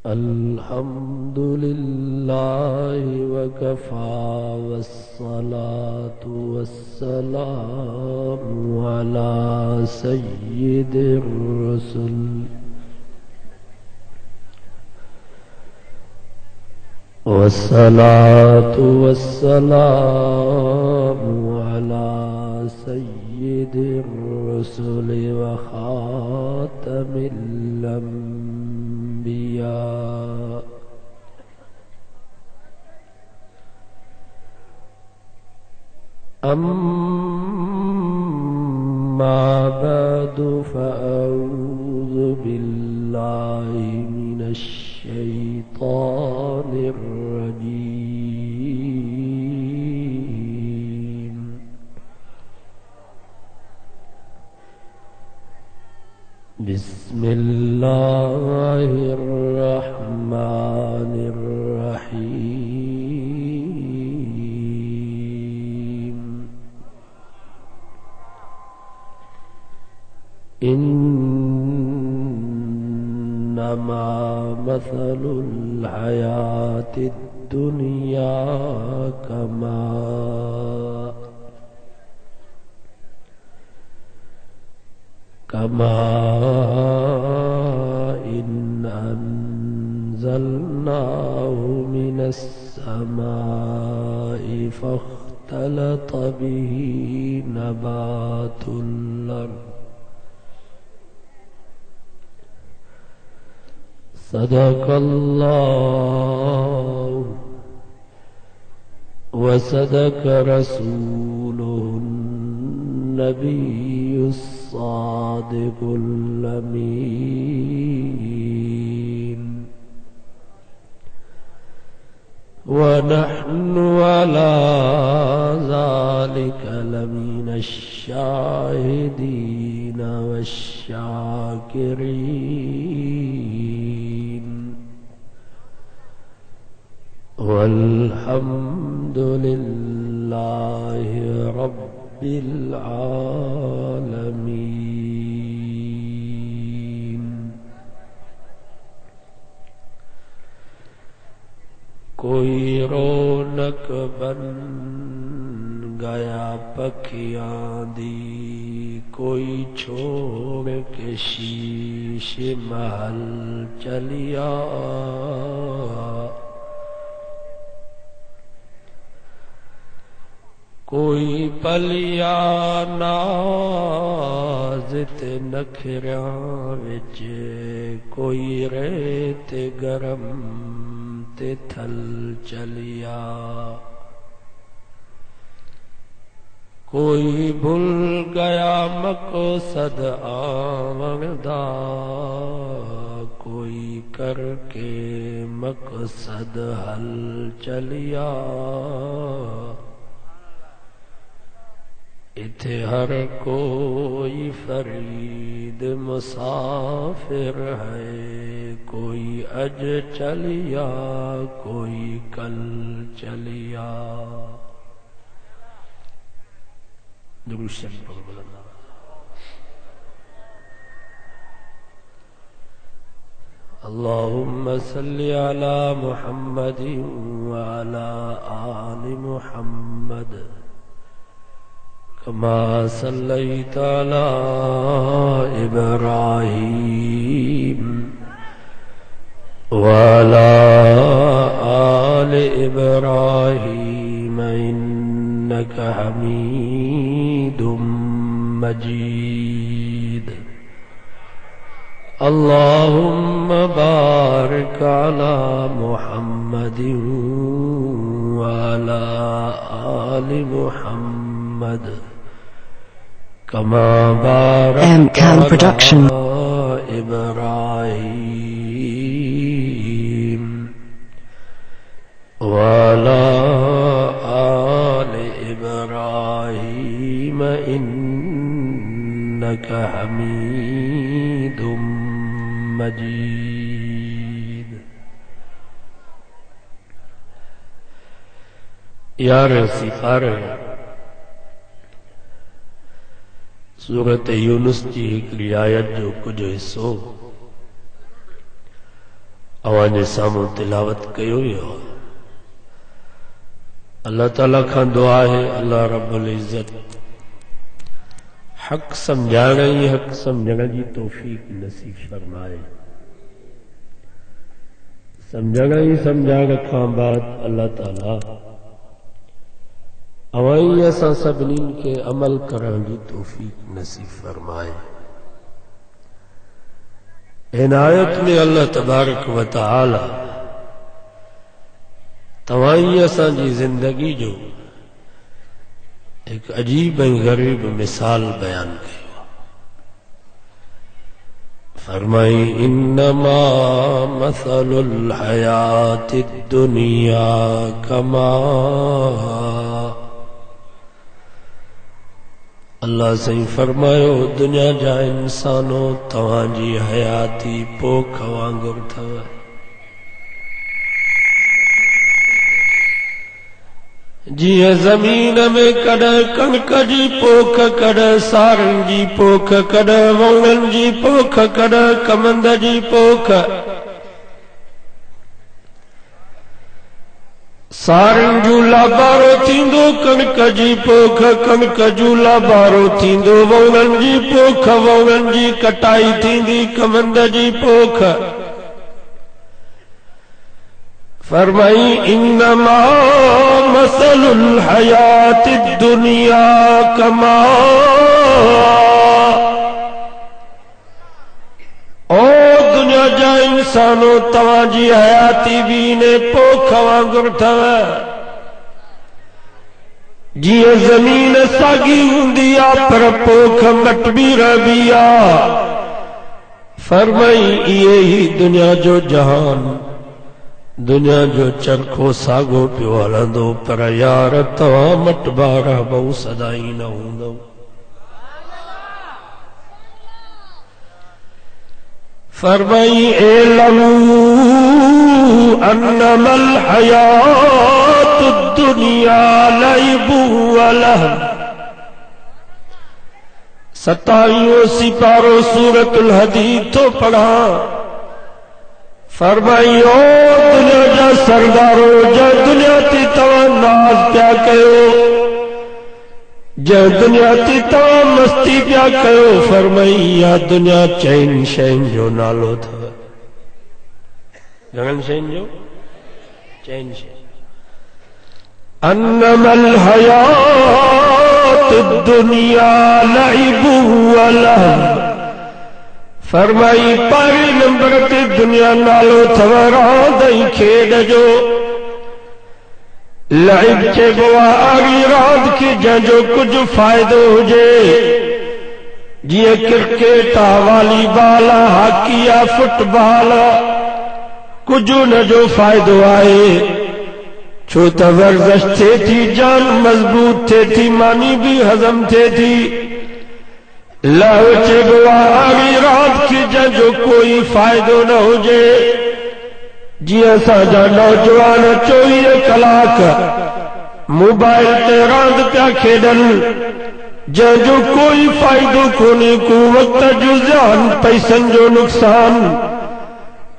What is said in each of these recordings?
अल्हम्दुलिल्लाहि वकफा वस्सलातु वस्सलामु अला सय्यिदिर रसूल वस्सलातु वस्सलामु अला सय्यिदिर रसूल व खातमिल अंबिया अम्मा बअदु फ़अऊज़ु बिल्लाहि मिनश शैतानिर रजीम। बिस्मिल्लाहिर रहमानिर रहीम। इन्नमा मसलुल हयातिद दुनिया कमाइन अंज़लनाहु मिनस समाई फ़ख्तलत बिही नबातुल अर्ज़ सदक़ल्लाहु व सदक़ रसूलुहुन नबियुस सादिकुल अमीन व नहनु अला ज़ालिका लमिनश शाहिदीन वश्शाकिरीन वल्हम्दुलिल्लाहि रब्बिल आलमीन। कोई रौनक बन गया पखियां दी, कोई छोड़ के शीशे महल चलिया। कोई पलिया नाज़ ते नखरियां विच, कोई रेत गरम ते थल चलिया। कोई भूल गया मकसद आवन दा, कोई करके मकसद हल चलिया। इथे हर कोई फरीद मुसाफिर है, कोई अज चलिया कोई कल चलिया। दुरूद शरीफ पढ़ो बुलंद आवाज़। अल्लाहुम्मा सल्लि अला मुहम्मदिन व अला आलि मुहम्मद कमा सल्लैता अला इब्राहीम व अला आलि इब्राहीम इन्नका हमीदुम मजीद। अल्लाहुम्मा बारिक अला मुहम्मदिन व अला आलि मुहम्मद कमा बारकता अला इब्राहीम व अला आलि इब्राहीम इन्नका हमीदुम मजीद। यार सिफार सूरत यूनुस जी हिकिड़ी आयत जो कुछ हिस्सो अवाजे सामू तिलावत कयो हो। अल्लाह ताला खां दुआ है, अल्लाह रब्बुल इज्जत हक समझाण ही हक समझण जी तौफीक नसीब फरमाए। समझण ही समझाण खां बाद अल्लाह ताला अवाई असां सभिनी के अमल करण जी तौफीक नसीब फरमाए। इनायत में अल्लाह तबारक व तआला तवाई असांजी जिंदगी जो एक अजीब ऐं गरीब मिसाल बयान कयो। फरमाई इन्नमा मसलुल हयातिद दुनिया कमा, अल्लाह सही फरमायो दुनिया जा इंसानो तवांजी हयाती पोख वांगुर थव। जिए जमीन में कड़ कणक जी पोख, कड़ सारन जी पोख, कड़ वोंगन जी पोख, कड़ कमंद जी पोख। सारन जू लाबारो थींदो कणक जी पोख, कणक जू लाबारो थींदो वोंगन जी पोख, वोंगन जी कटाई थींदी कमंद जी पोख। फरमाई इन्नमा मसलुल हयातिद दुनिया कमा, ओ दुनिया जा इंसानो तवांजी हयाती भी ने पोख वांगुर थव। जिए जमीन सागी हुंदी आ पर पोख मटबी रही आ। फरमाई इहे ही दुनिया जो जहान, दुनिया जो चरखो सागो पियो हलंदो, पर यार तव्हां मटबा रहबो सदाई न हूंदो। फरमाई एलमू अन्नमल हयातुद दुनिया लइबु व लहव। 27 सिपारो सूरतुल हदीद तो पढ़ा। फरमाई ओ दुनिया जा सरदारो, जै दुनिया ती तव्हां नाज पिया कयो, जै दुनिया ती तव्हां मस्ती पिया कयो, फरमाई या दुनिया चइनि शयुनि जो नालो अथव। घणनि शयुनि जो? 4 शयूं। अन्नमल हयातुद दुनिया लइबु व लहव। फरमाई पहिरें नंबर ते दुनिया नालो थव रांद ऐं खेड जो। लाइब चइबो आहे अहिड़ी रांद खे जंहिंजो कुझु फ़ाइदो हुजे, जीअं क्रिकेट आहे, वॉलीबॉल आहे, हॉकी आहे, फुटबॉल आहे। कुझु हुन जो फ़ाइदो आहे, छो त वर्ज़िश थिए थी, जान मज़बूत थिए थी, मानी बि हज़म थिए थी। लहव चइबो आहे अहिड़ी रांद खे जंहिंजो कोई फ़ाइदो न हुजे, जीअं असांजा नौजवान 24 कलाक मोबाइल ते रांद पिया खेॾनि, जंहिंजो कोई फ़ाइदो कोन्हे, को वक़्त जो ज़ियान, पैसनि जो नुक़सान।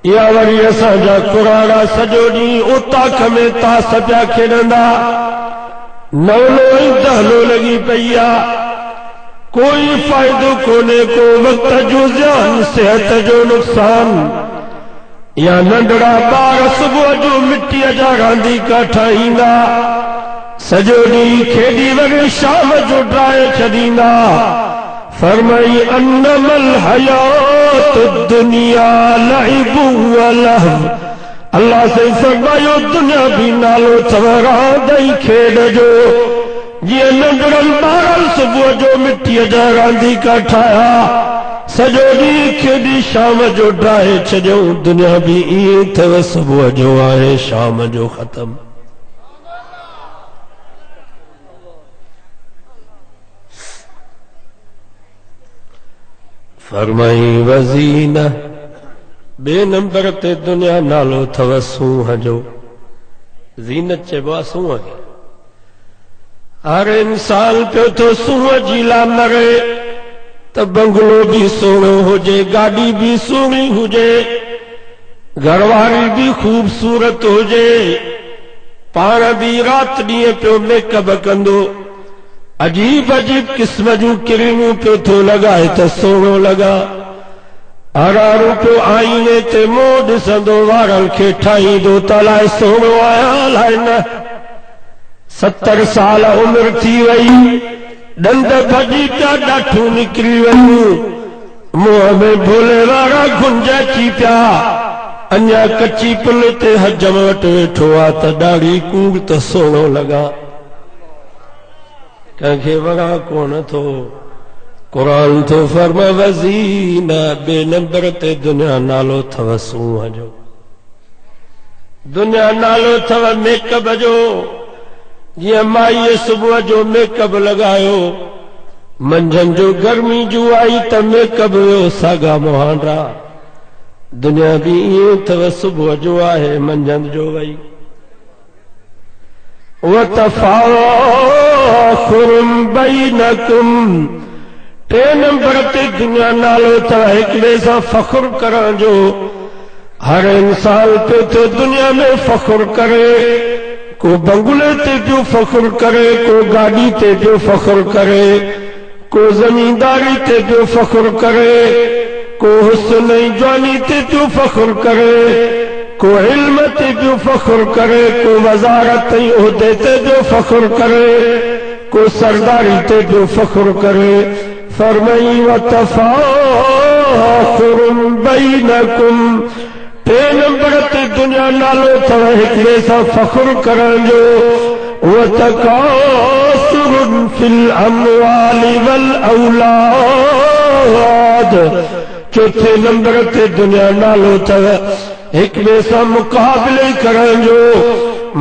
या वरी असांजा कुराड़ा सॼो ॾींहुं उताख में तास पिया खेॾंदा, नवलो ऐं दहलो लॻी पई आहे, कोई फ़ाइदो कोन्हे, को वक़्त जो ज़ियान, सिहत जो नुक़सान। या नंढड़ा ॿार सुबुह जो मिटीअ जा रांदीका ठाहींदा, सॼो ॾींहुं खेॾी वरी शाम जो ड्राए छॾींदा। फरमाई अन्नमल हयातुद दुनिया लइबु व लहव। अल्लाह से फरमायो दुनिया भी नालो अथव रांद ऐं खेॾ जो। जीअं नंढड़नि ॿारनि सुबुह जो मिटीअ जा रांदीका ठाहिया, सॼो ॾींहुं खेॾी शाम जो ड्राए छॾियऊं, दुनिया भी ईअं अथव, सुबुह जो आहे शाम जो ख़तम। फरमाई वज़ीन, ॿिए नंबर ते दुनिया नालो अथव सूंहं जो। ज़ीनत चइबो आहे सूंहं खे। हर इंसान पियो थो सूंहं जी लाइ मरे, त बंगलो भी सोहणो हुजे, गाॾी भी सुहिणी हुजे, घरवारी भी खूबसूरत हुजे, पाण भी रात ॾींहं पियो मेकअप कंदो, अजीब अजीब किस्म जूं क्रीमूं पियो थो लॻाए त सोणो लॻा। हरारू पियो आईने ते मुंहुं ॾिसंदो, वारनि खे ठाहींदो त अलाए सोणो आहियां अलाए न। 70 साल उमिरि थी वई, ॾंद भॼी पिया, ॾाठूं निकिरी वयूं, मुंहं में भोले वारा गुंज अची पिया। अञा कच्ची पुल ते हजम वटि वेठो आहे त ॾाढ़ी कूड़ त सोणो लॻा। कंहिंखे वणा कोन थो। कुरान थो फरमाए वज़ीन, ॿिए नंबर ते दुनिया नालो अथव सूंहं जो, दुनिया नालो अथव मेकअप जो। जीअं माईअ सुबुह जो मेकअप लॻायो, मंझंदि जो गर्मी जूं आई त मेकअप वियो साॻा मुहांडा, दुनिया भी ईअं अथव, सुबुह जो आहे मंझंदि जो वई। वतफ़ाख़ुरुम बैनकुम, 3 नंबर ते दुनिया नालो अथव हिक ॿिए सां फ़ख़ुर करण जो। हर इंसान पियो थो दुनिया में फ़ख़ुर करे, को बंगले ते पियो फ़ख़ुर करे, को गाॾी ते पियो फ़ख़ुर करे, को ज़मींदारी ते पियो फ़ख़ुर करे, को हुस्न ऐं जवानी ते पियो फ़ख़ुर करे, को इल्म ते पियो फ़ख़ुर करे, को वज़ारत ऐं उहिदे ते पियो फ़ख़ुर करे, को सरदारी ते पियो फ़ख़ुर करे। फरमाई वतफ़ाख़ुरुम बैनकुम, 3 नंबर ते दुनिया नालो अथव हिक ॿिए सां फ़ख़ुर करण जो। वतकासुरुन फिल अमवालि वल औलाद, 4 नंबर ते दुनिया नालो अथव हिक ॿिए सां मुक़ाबिले करण जो।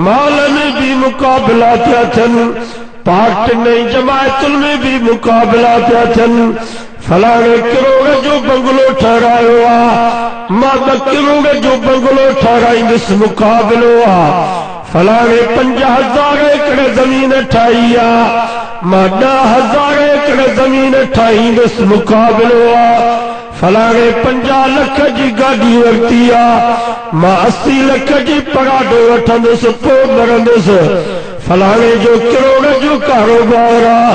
माल में भी मुक़ाबिला पिया थियनि, पार्टियुनि ऐं जमायतुनि में भी मुक़ाबिला पिया थियनि। फलाणे किरोड़ जो बंगलो ठहरायो आहे, मां 2 किरोड़ जो बंगलो ठहराईंदुसि, मुक़ाबिलो आहे। फलाणे 50,000 एकड़ ज़मीन ठाही आहे, मां 10,000 एकड़ ज़मीन ठाहींदुसि, मुक़ाबिलो आहे। फलाणे 50 लख जी गाॾी वरिती आहे, मां 80 लख जी पराडो वठंदुसि, पोइ मरंदुसि। फलाणे जो किरोड़ जो कारोबार आहे,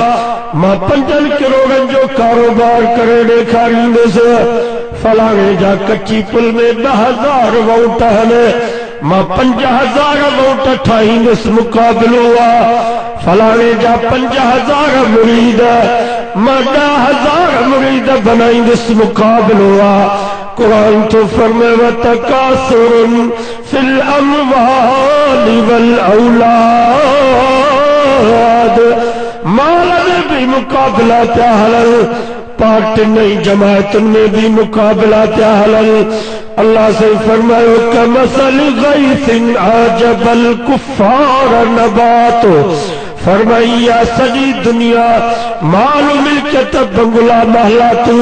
मां 5 किरोड़नि जो कारोबार करे ॾेखारींदुसि। फलाणे जा कच्ची पुल में 10,000 वोट आहिनि, मां 50,000 वोट ठाहींदुसि, मुक़ाबिलो आहे। फलाणे जा 50,000 मुरीद, मां 10,000 मुरीद बनाईंदुसि, मुक़ाबिलो आहे। कुरान तो फरमाए वतकासुरुन फिल अमवालि वल औलाद, माल में भी मुक़ाबिला पिया हलनि, पार्टियुनि ऐं जमायतुनि में भी मुक़ाबिला पिया हलनि। अल्लाह से फरमायो कमसलि गैसिन आजबल कुफ़ार नबातो, फरमाइया सॼी दुनिया माल मिल्कियत बंगला महला तू,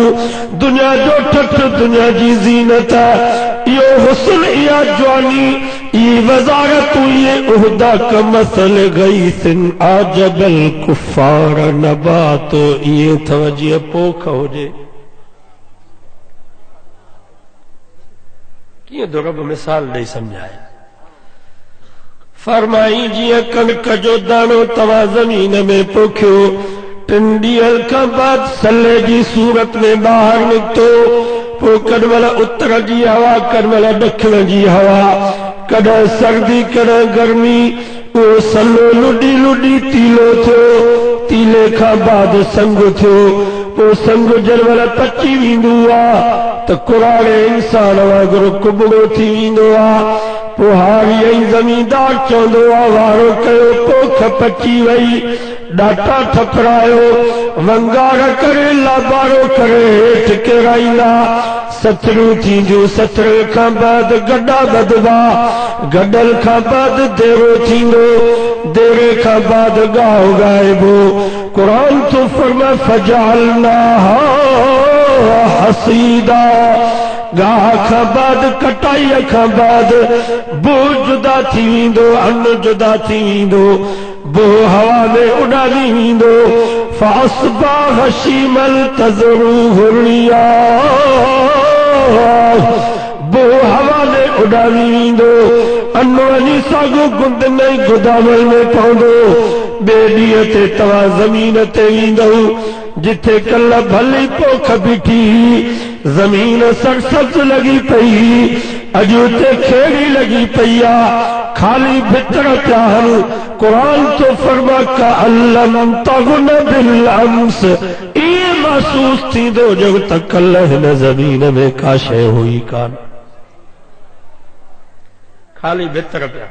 दुनिया जो ठठ, दुनिया जी ज़ीनत, इहो हुस्न, इहा जवानी, ई वज़ारत, ये उहदा कमसल गैसिन आजबल कुफ़ार नबातो, इहे अथव जीअं पोख हुजे। कीअं थो रब मिसाल ॾेई सम्झाए। फरमाई जीअं कणिक जो दाणो तव्हां ज़मीन में पोखियो, 3 ॾींहंनि खां बाद सले जी सूरत में ॿाहिरि निकितो, पोइ कॾहिं महिल उत्तर जी हवा, कॾहिं महिल ॾखिण जी हवा, कॾहिं सर्दी कॾहिं गर्मी, उहो सलो लुॾी लुॾी तीलो थियो, तीले खां बाद संग थियो, पोइ संग जंहिं महिल पची वेंदो आहे त कुराड़े इंसान वांगुरु कुबड़ो थी वेंदो आहे। पोइ हारी ऐं ज़मींदार चवंदो आहे वारो कयो, पोख पची वई, ॾाटा ठपरायो, वंगार करे लाबारो करे हेठि किराईंदा, सतरियूं थींदियूं, 17 खां बाद गॾा ॿधबा, गॾल खां बाद देरो थींदो, देरे खां बाद गाओ ॻाइबो। कुरान तो फरमाए फजअलनाहा हसीदा, गाह खां बाद, कटाई खां बाद बो जुदा थी वेंदो, अन्न जुदा थी वेंदो, बो हवा में उॾामी वेंदो। फासबाह हशीमल तज़रुहु रियाह, बो हवा में उड़ावी वेंदो अनो वञी साॻियो गुंद में गोदामल में पवंदो ॿिए ॾींहं ते तव्हां ज़मीन ते वेंदव जिथे कल भली पोख बीठी ज़मीन सरसब्ज लगी पई अॼु उते खेड़ी लगी पई आ खाली भितर पिया हल कुरान तो फरमा का अल्लम तगुन बिल अम्स ये महसूस थींदो जो त कल हिन ज़मीन में का शइ हुई कान खाली भितर पिया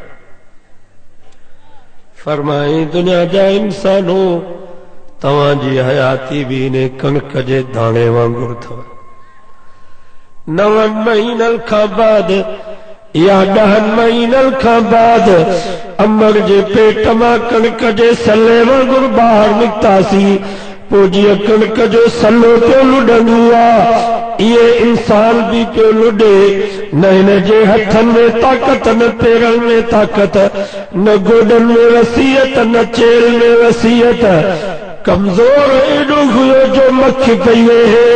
फरमाए दुनिया जा इंसानो तव्हांजी हयाती भी ने कणक जे दाणे वांगुरु अथव 9 महीननि खां बाद या 10 महीननि खां बाद अमर जे पेट मां कणक जे सले वांगुरु ॿाहिरि निकितासीं पोइ जीअं कणक जो सलो पियो लुॾंदो आहे इहे इंसान भी पियो लुॾे न हिन जे हथनि में ताक़त न पेरनि में ताक़त न गोॾनि में वसीयत न चेल में वसीयत कमज़ोर एॾो हुयो जो मक्खी पई वेहे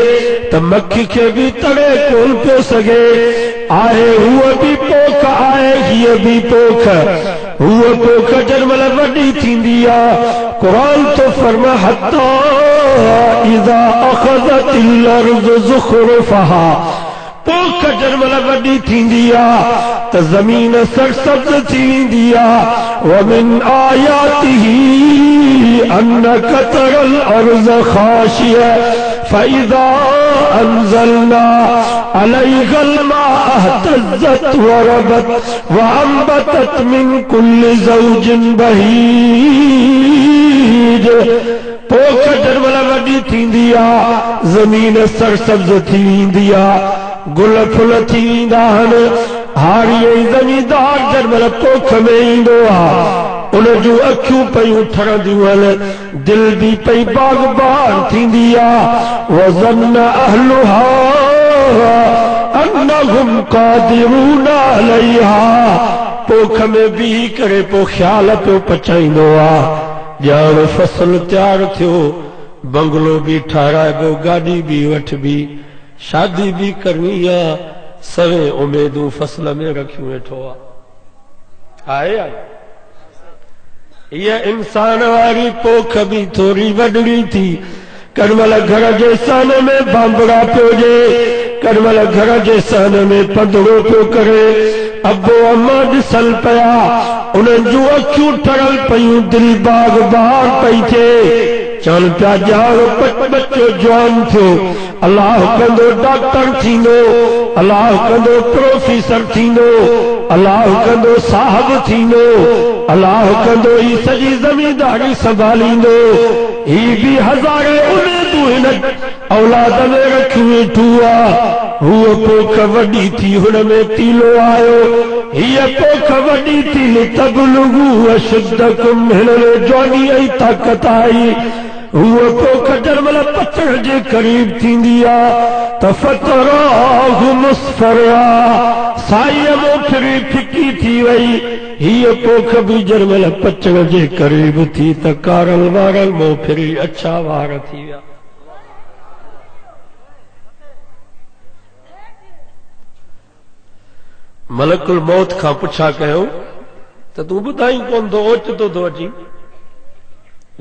त मक्खी खे बि तड़े कोन पियो सघे आहे हूअ बि पोख आहे हीअ बि पोख हूअ पोख जंहिंमहिल वॾी थींदी आहे क़ुरान तो फरमा हत्ता इज़ा अख़ज़तिल अर्ज़ु ज़ुख़रुफ़हा पोख जंहिंमहिल वॾी थींदी आहे त ज़मीन सरसब्ज थी वेंदी आहे वमिन आयातिही अन्नक तरल अर्ज़ ख़ाशिया फ़इज़ा अंज़लना अलैहल माअ इह्तज़्ज़त वरबत वअंबतत मिन कुल्लि ज़ौजिन बहीज पोख जंहिंमहिल वॾी थींदी आहे ज़मीन सरसब्ज थी वेंदी आहे गुल फुल थी वेंदा आहिनि हारी ज़मीनदार जंहिंमहिल पोख में ईंदो आहे उन जूं अखियूं पयूं ठरंदियूं आहिनि दिल भी पई बाग़बान थींदी आहे वज़न्न अहलुहा अन्नहुम क़ादिरून अलैहा पोख में बीह करे पोइ ख़्याल पियो पचाईंदो आहे ॼाण फसल तैयार थियो बंगलो भी ठाराइबो गाॾी भी वठबी शादी भी करणी आहे सवे उमेदूं फसल में रखियूं वेठो आहे ये इंसान वारी पोख भी थोड़ी वडड़ी थी कड़मल घर जे सन में बांबड़ा पियो जे कड़मल घर जे सन में पंदड़ो पियो करे अबो अम्मा ॾिसल पिया उन्हनि जूं अखियूं ठरल पयूं दिल बाग़बान पई थिए चवनि पिया ॼाण बच्चो जवान थियो अल्लाह कंदो डॉक्टर थींदो अल्लाह कंदो प्रोफेसर थींदो अल्लाह कंदो साहब थींदो अल्लाह कंदो ही सॼी ज़मीनदारी संभालींदो ही भी हज़ारे उमेदूं हिन औलाद में रखियूं वेठो आहे हूअ पोख वॾी थी हुन में तीलो आयो हीअ पोख वॾी थी लितबलुगू अशुद्धकुम हिन में जवानी ऐं ताक़त आई हूअ पोख जंहिंमहिल पचण जे क़रीब थींदी आहे त फतराहु मुस्फरा साईअ मोखरी फिकी थी वई हीअ पोख भी जंहिंमहिल पचण जे क़रीब थी त कारल वारल मोखरी अछा वार थी विया मलकुल मौत खां पुछा कयो त तूं ॿुधाई कोन थो ओचितो थो अची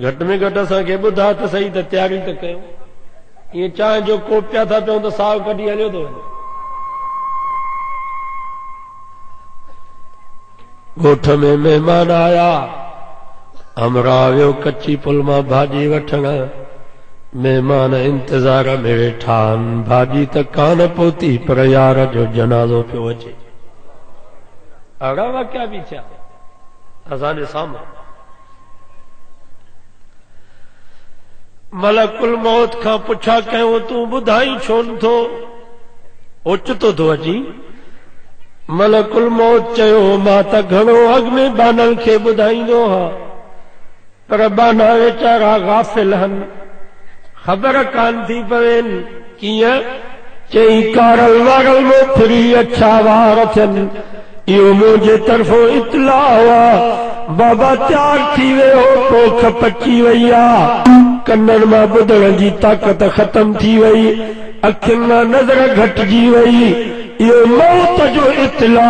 घटि में घटि असांखे ॿुधा त सही त तयारी त कयूं ईअं चांहि जो कोप पिया था पियूं त साहु कढी हलियो थो वञे ॻोठ में महिमान आया हमरा वियो कच्ची पुल मां भाॼी वठण महिमान इंतज़ार में वेठा आहिनि भाॼी त कान पहुती पर यार जो जनाज़ो पियो अचे अहिड़ा वाकिया बि थिया असांजे साम्हूं मलकुल मौत खां पुछा कयूं तूं ॿुधाई छो नथो ओचितो थो अची मलकुल मौत चयो मां त घणो अॻु में बाननि खे ॿुधाईंदो हा पर बाना वीचारा गाफ़िल आहिनि ख़बर कान थी पवेनि कीअं चई कारल वारल मोखरी अछा वार थियनि इहो मुंहिंजे तरफ़ो इतला हुआ बाबा तयार थी वियो पोख पची वई आहे कननि मां ॿुधण जी ताक़त ख़तम थी वई अखियुनि मां नज़र घटिजी वई इहो मौत जो इतला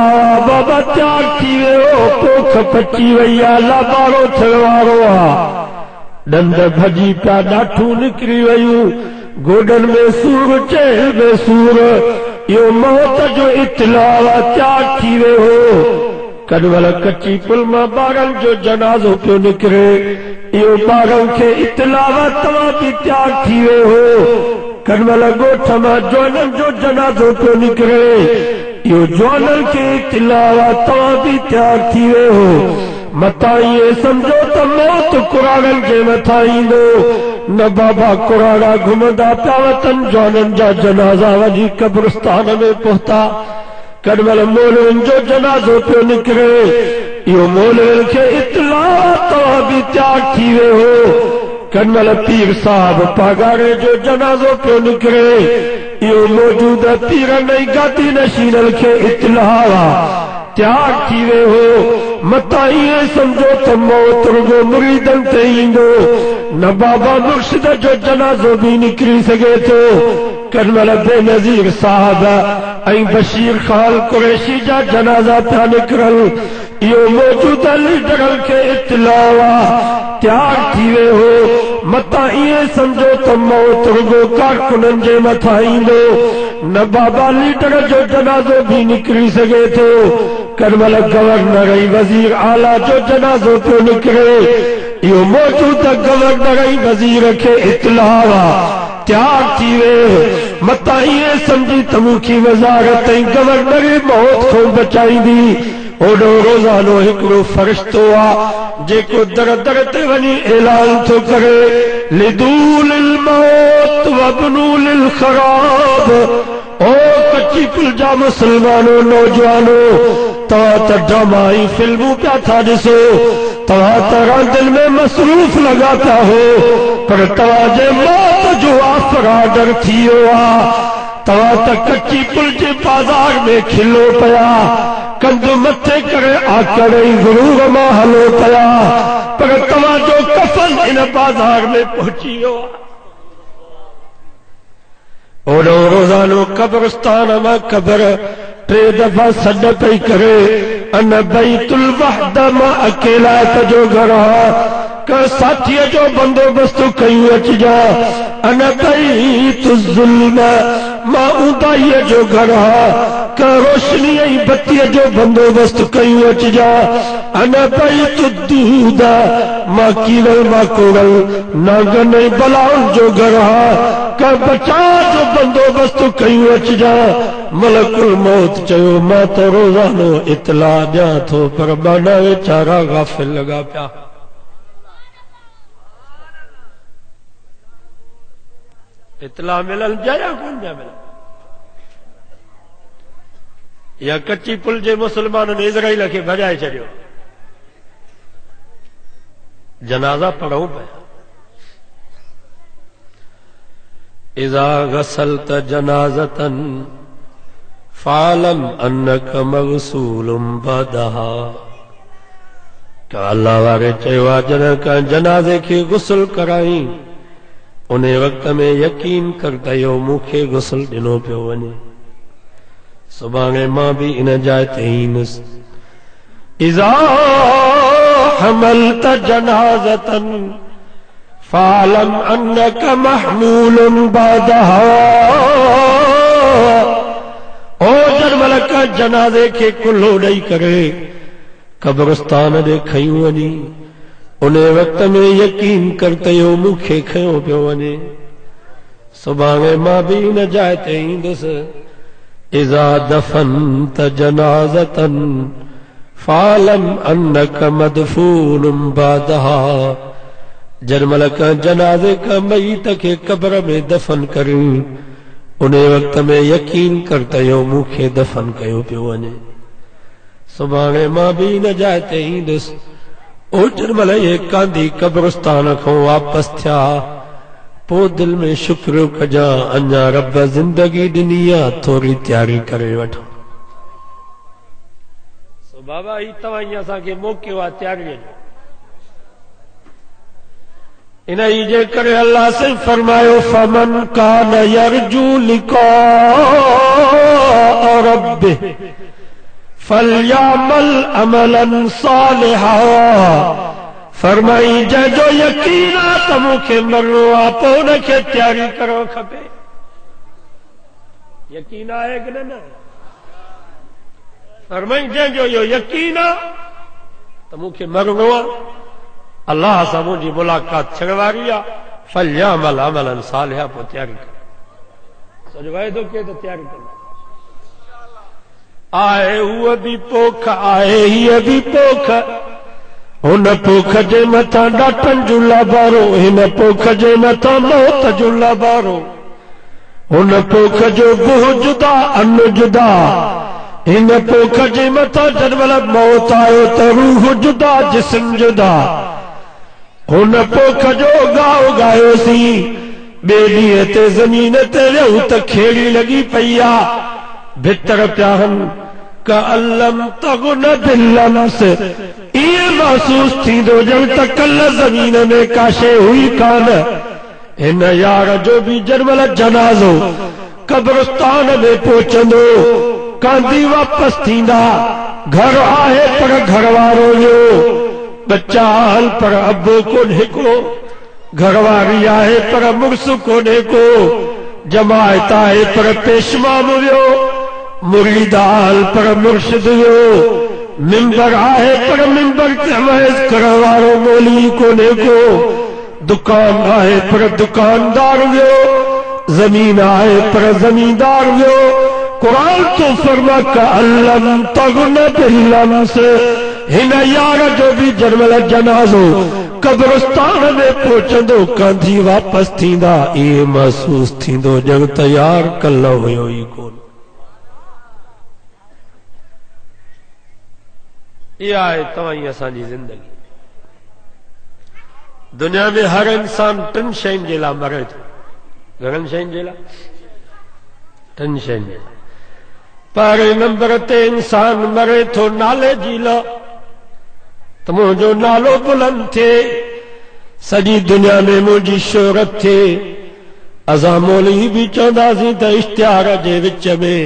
बाबा त्याग थी वियो पोख पची वई आहे लाबारो थियण वारो आहे ॾंद भॼी पिया ॾाठूं निकिरी वयूं गोॾनि में सूर चेहल में सूर इहो मौत जो इतला त्याग थी वियो हो कॾहिं कची पुल मां ॿारनि जो जनाज़ो पियो निकिरे इहो ॿारनि खे इतला तव्हां बि त्याग थी वियो हो कॾहिं ॻोठ मां जवाननि जो जनाज़ो पियो निकिरे इहो जवाननि खे इतला तव्हां बि त्याग थी वियो हो मथां इहे सम्झो त मौत कुराड़नि जे मथां ईंदो न बाबा कुराड़ा घुमंदा पिया वतन जवाननि जा जनाज़ा वञी कब्रिस्तान में पहुता कॾहिं मौलवियुनि जो जनाज़ो पियो निकिरे इहो मौलवियुनि खे इतला तव्हां बि त्याग थी वियो हो कॾहिं पीर साहब पागारे जो जनाज़ो पियो निकिरे इहो मौजूद पीरनि ऐं गादी नशीननि खे इतला त्याग थी वियो हो मथां इएं सम्झो त मौत रुगो मुरीदनि ते ईंदो न बाबा मुर्शिद जो जनाज़ो बि निकिरी सघे थो कॾहिं बेनज़ीर साहब ऐं बशीर खान कुरैशी जा जनाज़ा पिया निकिरल इहो मौजूद लीडरनि खे इतला त्याग थी वियो हो मथां इएं सम्झो त मौत रुगो कारकुननि जे मथां ईंदो न बाबा लीडर जो जनाज़ो बि निकिरी सघे थो कॾहिं गवर्नर ऐं वज़ीर आला जो जनाज़ो पियो निकिरे इहो मौजूद गवर्नर ऐं वज़ीर खे इतला त्याग थी वियो मथां इएं सम्झी त मूंखे वज़ारत ऐं गवर्नर मौत खां बचाईंदी ओॾो रोज़ानो हिकिड़ो फ़रिश्तो आहे जेको दर दर ते वञी ऐलान थो करे लिदूलिल मौत वबनूलिल ख़राब ओ कच्ची पुल जा मुसलमानो नौजवानो तव्हां त ड्रामा ऐं फिल्मूं पिया था ॾिसो तव्हां त रांदियुनि में मसरूफ़ लॻा पिया हो पर तव्हांजे मौत जो आफराडर थी वियो आहे तव्हां त कच्ची पुल जे बाज़ार में खिलो पिया कंध मथे करे आकड़ ऐं गुरूर मां हलो पिया पर तव्हांजो कफ़न इन बाज़ार में पहुची वियो ओॾो रोज़ानो कब्रिस्तान मां क़बर 3 दफ़ा सॾ पई करे अन बैतुल वहद मां अकेला जो घर आहे साथीअ जो बंदोबस्त कयूं अचिजा अन बैतुल ज़ुल्म मां उदाईअ जो घर आहे रोशनी ऐं बत्तीअ जो बंदोबस्त कयूं अचिजा अन बैतुल दूद मां कीड़ल माकोड़ल नांगन ऐं बलाउनि जो घर आहे बचाव जो बंदोबस्त कयूं अचिजा मलकुल मौत चयो मां त रोज़ानो इतला ॾियां थो पर बाना वीचारा गाफ़िल लॻा पिया इतला मिलल या कोन पिया मिलनि या कच्ची पुल जे मुसलमाननि इज़राइल खे भॼाए छॾियो जनाज़ा पढ़ूं पिया इज़ा गसलत जनाज़तन फ़ालम अन्नक मग़सूलुम बदहा अल्लाह वारे चयो आहे जॾहिं का जनाज़े खे गुस्ल कराई उन वक़्त में यकीन कर त इहो मूंखे गुस्ल ॾिनो पियो वञे सुभाणे मां बि इन जाइ ते ईंदुसि इज़ा हमलत जनाज़तन फ़ालम अन्नक महमूलुन बदहा ओ जरमल का जनाज़े के कुल्लो ॾेई करे कब्रिस्तान ॾे खयूं वञी उन वक़्त में यकीन कर त इहो मूंखे खयो पियो वञे सुभाणे मां बि इन जाइ ते ईंदुसि इज़ा दफ़नत जनाज़तन फ़ालम अन्नक मदफ़ूनुम बदहा जरमल का जनाज़े का मयीत के कब्र में दफन करियूं उन वक़्त में यकीन कर त इहो मूंखे दफन कयो पियो वञे सुभाणे मां बि न जाइ ते ईंदुसि ओ जरमल इहे कांदी कब्रिस्तान खां वापसि थिया पोइ दिल में शुक्र कजां अञा रब ज़िंदगी ॾिनी आहे थोरी तयारी करे वठां सो बाबा ही तव्हां असांखे मोकियो आहे तयारीअ जो इन जे करे अल्लाह से फरमायो फमन कान यरजू लिका रब्बिह फलयामल अमलन सालिहा। फरमाई जंहिंजो यकीन आहे त मूंखे मरणो आहे पोइ उनखे तयारी करणु खपे। यकीन आहे कि न? फरमाई जंहिंजो इहो यकीन आहे त मूंखे मरणो आहे, अल्लाह सां मुंहिंजी मुलाक़ात थियण वारी आहे, फलयामल अमलन सालिहा, पोइ तयारी कर। सॼो वाइदो कयो त तयारी कंदा। आहे उहा बि पोख, आहे हीअ बि पोख, हुन पोख जे मथां ॾाटनि जूं लाबारो, हिन पोख जे मथां मौत जूं लाबारो। हुन पोख जो बुह जुदा अन जुदा, हिन पोख जे मथां जॾहिं मौत आयो त रूह जुदा जिस्म जुदा। हुन पोख जो गाओ गायोसीं, ॿिए ॾींहं ते ज़मीन ते वियूं त खेड़ी लॻी पई आ, भितर पिया हन कअल्लम तगुन बिलम्स। ईअं महसूस थींदो ॼण त कल्ह ज़मीन में का शइ हुई कान। हिन यार जो बि जॾहिं जनाज़ो कब्रिस्तान में पहुचंदो, कांदी वापसि थींदा। घर आहे पर घर वारो वियो, बच्चा आहिनि पर अबो कोन्हे को, घरवारी आहे पर मुड़स कोन्हे को, जमायत आहे पर पेशवाम वियो, मुरीद आहिनि पर मुर्शिद वियो, मिंबर आहे पर मिंबर ते वहज़ करण वारो मौलवी कोन्हे को, दुकान आहे पर दुकानदार वियो, ज़मीन आहे पर ज़मींदार वियो। कुरान तो फरमा कअल्लम तगुन बिलम्स। हिन यार जो बि जॾहिं जनाज़ो कब्रिस्तान में पहुचंदो, कांधी वापसि थींदा, इहे महसूस थींदो ॼण त यार कल्ह हुयो ई कोन। इहा आहे तव्हांजी असांजी ज़िंदगी। दुनिया में हर इंसान टिनि शयुनि जे लाइ मरे थो। घणनि शयुनि जे लाइ? टिनि शयुनि जे लाइ। पहिरें नंबर ते इंसान मरे थो नाले जी लाइ, त मुंहिंजो नालो बुलंद थिए, सॼी दुनिया में मुंहिंजी शोहरत थिए। असां मौलवी बि चवंदासीं त इश्तिहार जे विच में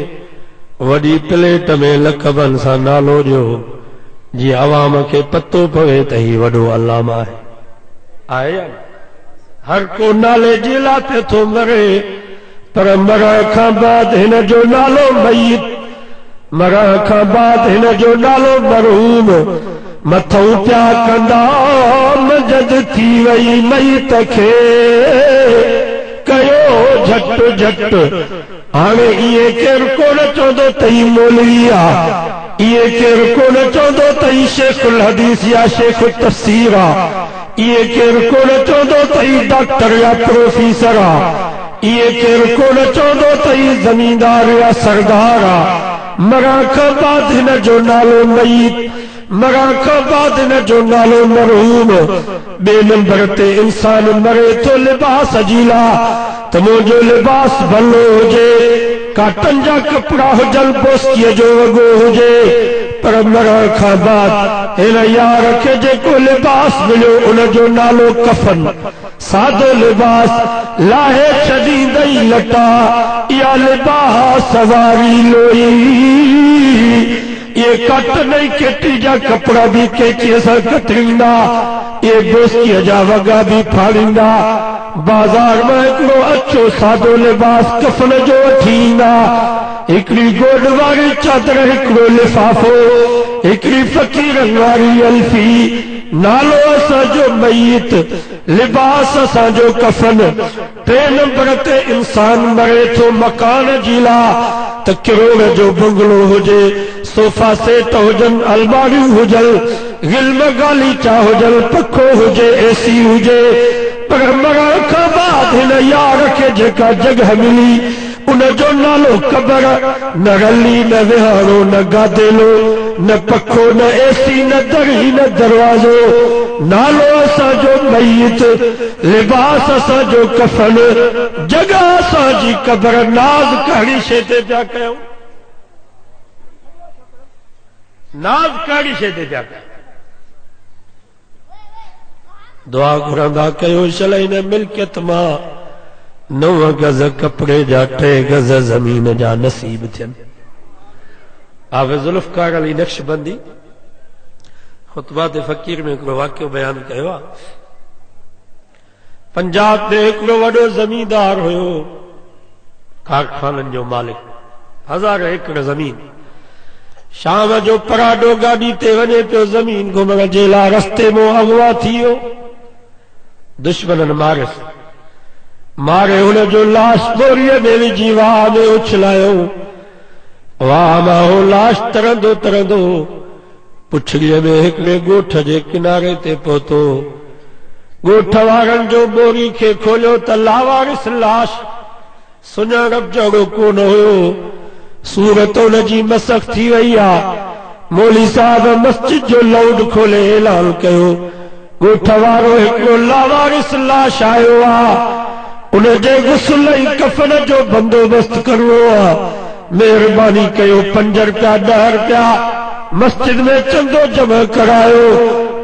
वॾी प्लेट में लक़बनि सां नालो ॾियो, जीअं अवाम खे पतो पवे त ही वॾो अल्लामा आहे। आहे हर को नाले जे लाइ पियो थो मरे, पर मरण खां बाद हिन जो नालो मय्यत, मरण खां बाद हिन जो नालो मरहूम। मथऊं पिया कंदा मजद थी वई मय्यत खे, कयो झट झट। हाणे इहे केरु कोन चवंदो त ही मौलवी आहे, इहे केरु कोन चवंदो त ही शेखुल हदीस या शेख तफसीर आहे, इहे केरु कोन चवंदो त ही डॉक्टर या प्रोफेसर आहे, इहे केरु कोन चवंदो त ही ज़मींदार या सरदार आहे। मरण खां बाद हिन जो नालो मय्यत, मरण खां बाद हिन जो नालो मरहूम। ॿिए नंबर ते इंसान मरे थो लिबास जी लाइ, त मुंहिंजो लिबास भलो हुजे, काटन जा कपिड़ा हुजनि, बोस्तीअ जो वॻो हुजे, पर मरण खां बाद हिन यार खे जेको लिबास मिलियो उनजो नालो कफन, सादो लिबास लाहे छॾींदई लटा, इहा लिबास वारी लोई। ये कट नहीं केटी जा कपड़ा भी केचीअ सां कतरींदा, ये बोस्तीअ जा वॻा भी फाड़ींदा। बाज़ार में हिकिड़ो अच्छो सादो लिबास कफन जो वठी ईंदा, हिकिड़ी गोॾ वारी चादर, हिकिड़ो लिफ़ाफ़ो, हिकिड़ी फ़क़ीरनि वारी अल्फी। नालो असांजो मय्यत, लिबास असांजो कफन। टे नंबर ते इंसान मरे थो मकान जी लाइ, त किरोड़ जो बंगलो हुजे, सोफा सेट हुजनि, अलमारियूं हुजनि, गिल्म गालीचा हुजनि, पखो हुजे, एसी हुजे, पर मरण खां बाद हिन यार खे जेका जॻह मिली उनजो नालो क़बर। न रली न विहारो न गादेलो न पखो न एसी न दरी न दरवाज़ो, नालो असांजो मय्यत, लिबास असांजो कफन, जॻह असांजी क़बर। नाज़ कहिड़ी शइ ते पिया कयूं? नाज़ कहिड़ी शइ ते पिया कयूं? दुआ घुरंदा कयो शलई न मिल्कियत मां 9 गज़ कपिड़े जा 3 गज़ ज़मीन जा नसीब थियनि। हाफिज़ ज़ुल्फ़िकार अली नक्शबंदी ख़ुतबात फ़कीर में हिकिड़ो वाक़ियो बयान कयो आहे। पंजाब में हिकिड़ो वॾो ज़मींदार हुयो, कारखाननि जो मालिक, 1000 एकड़ ज़मीन। शाम जो पराडो गाॾी ते वञे पियो ज़मीन घुमण जे लाइ, रस्ते में अगवा थी वियो, दुश्मननि मारे हुनजो लाश बोरीअ में विझी वाह में उछलायो। वाह मां हो लाश तरंदो तरंदो पुछड़ीअ में हिकिड़े ॻोठ जे किनारे ते पहुतो। ॻोठ वारनि जो बोरी खे खोलियो त लावारिस लाश, सुञाणप जहिड़ो कोन हुयो। सूरत हुनजी मसख़ थी वई आहे। मौली साहब मस्जिद जो लाउड खोले ऐलान कयो, ॻोठ वारो हिकिड़ो लावारिस लाश आयो आहे, उनजे गुस्ल ऐं कफ़न जो बंदोबस्त करणो आहे। मेहरबानी कयो 5 रुपया 10 रुपया मस्जिद में चंदो जमा करायो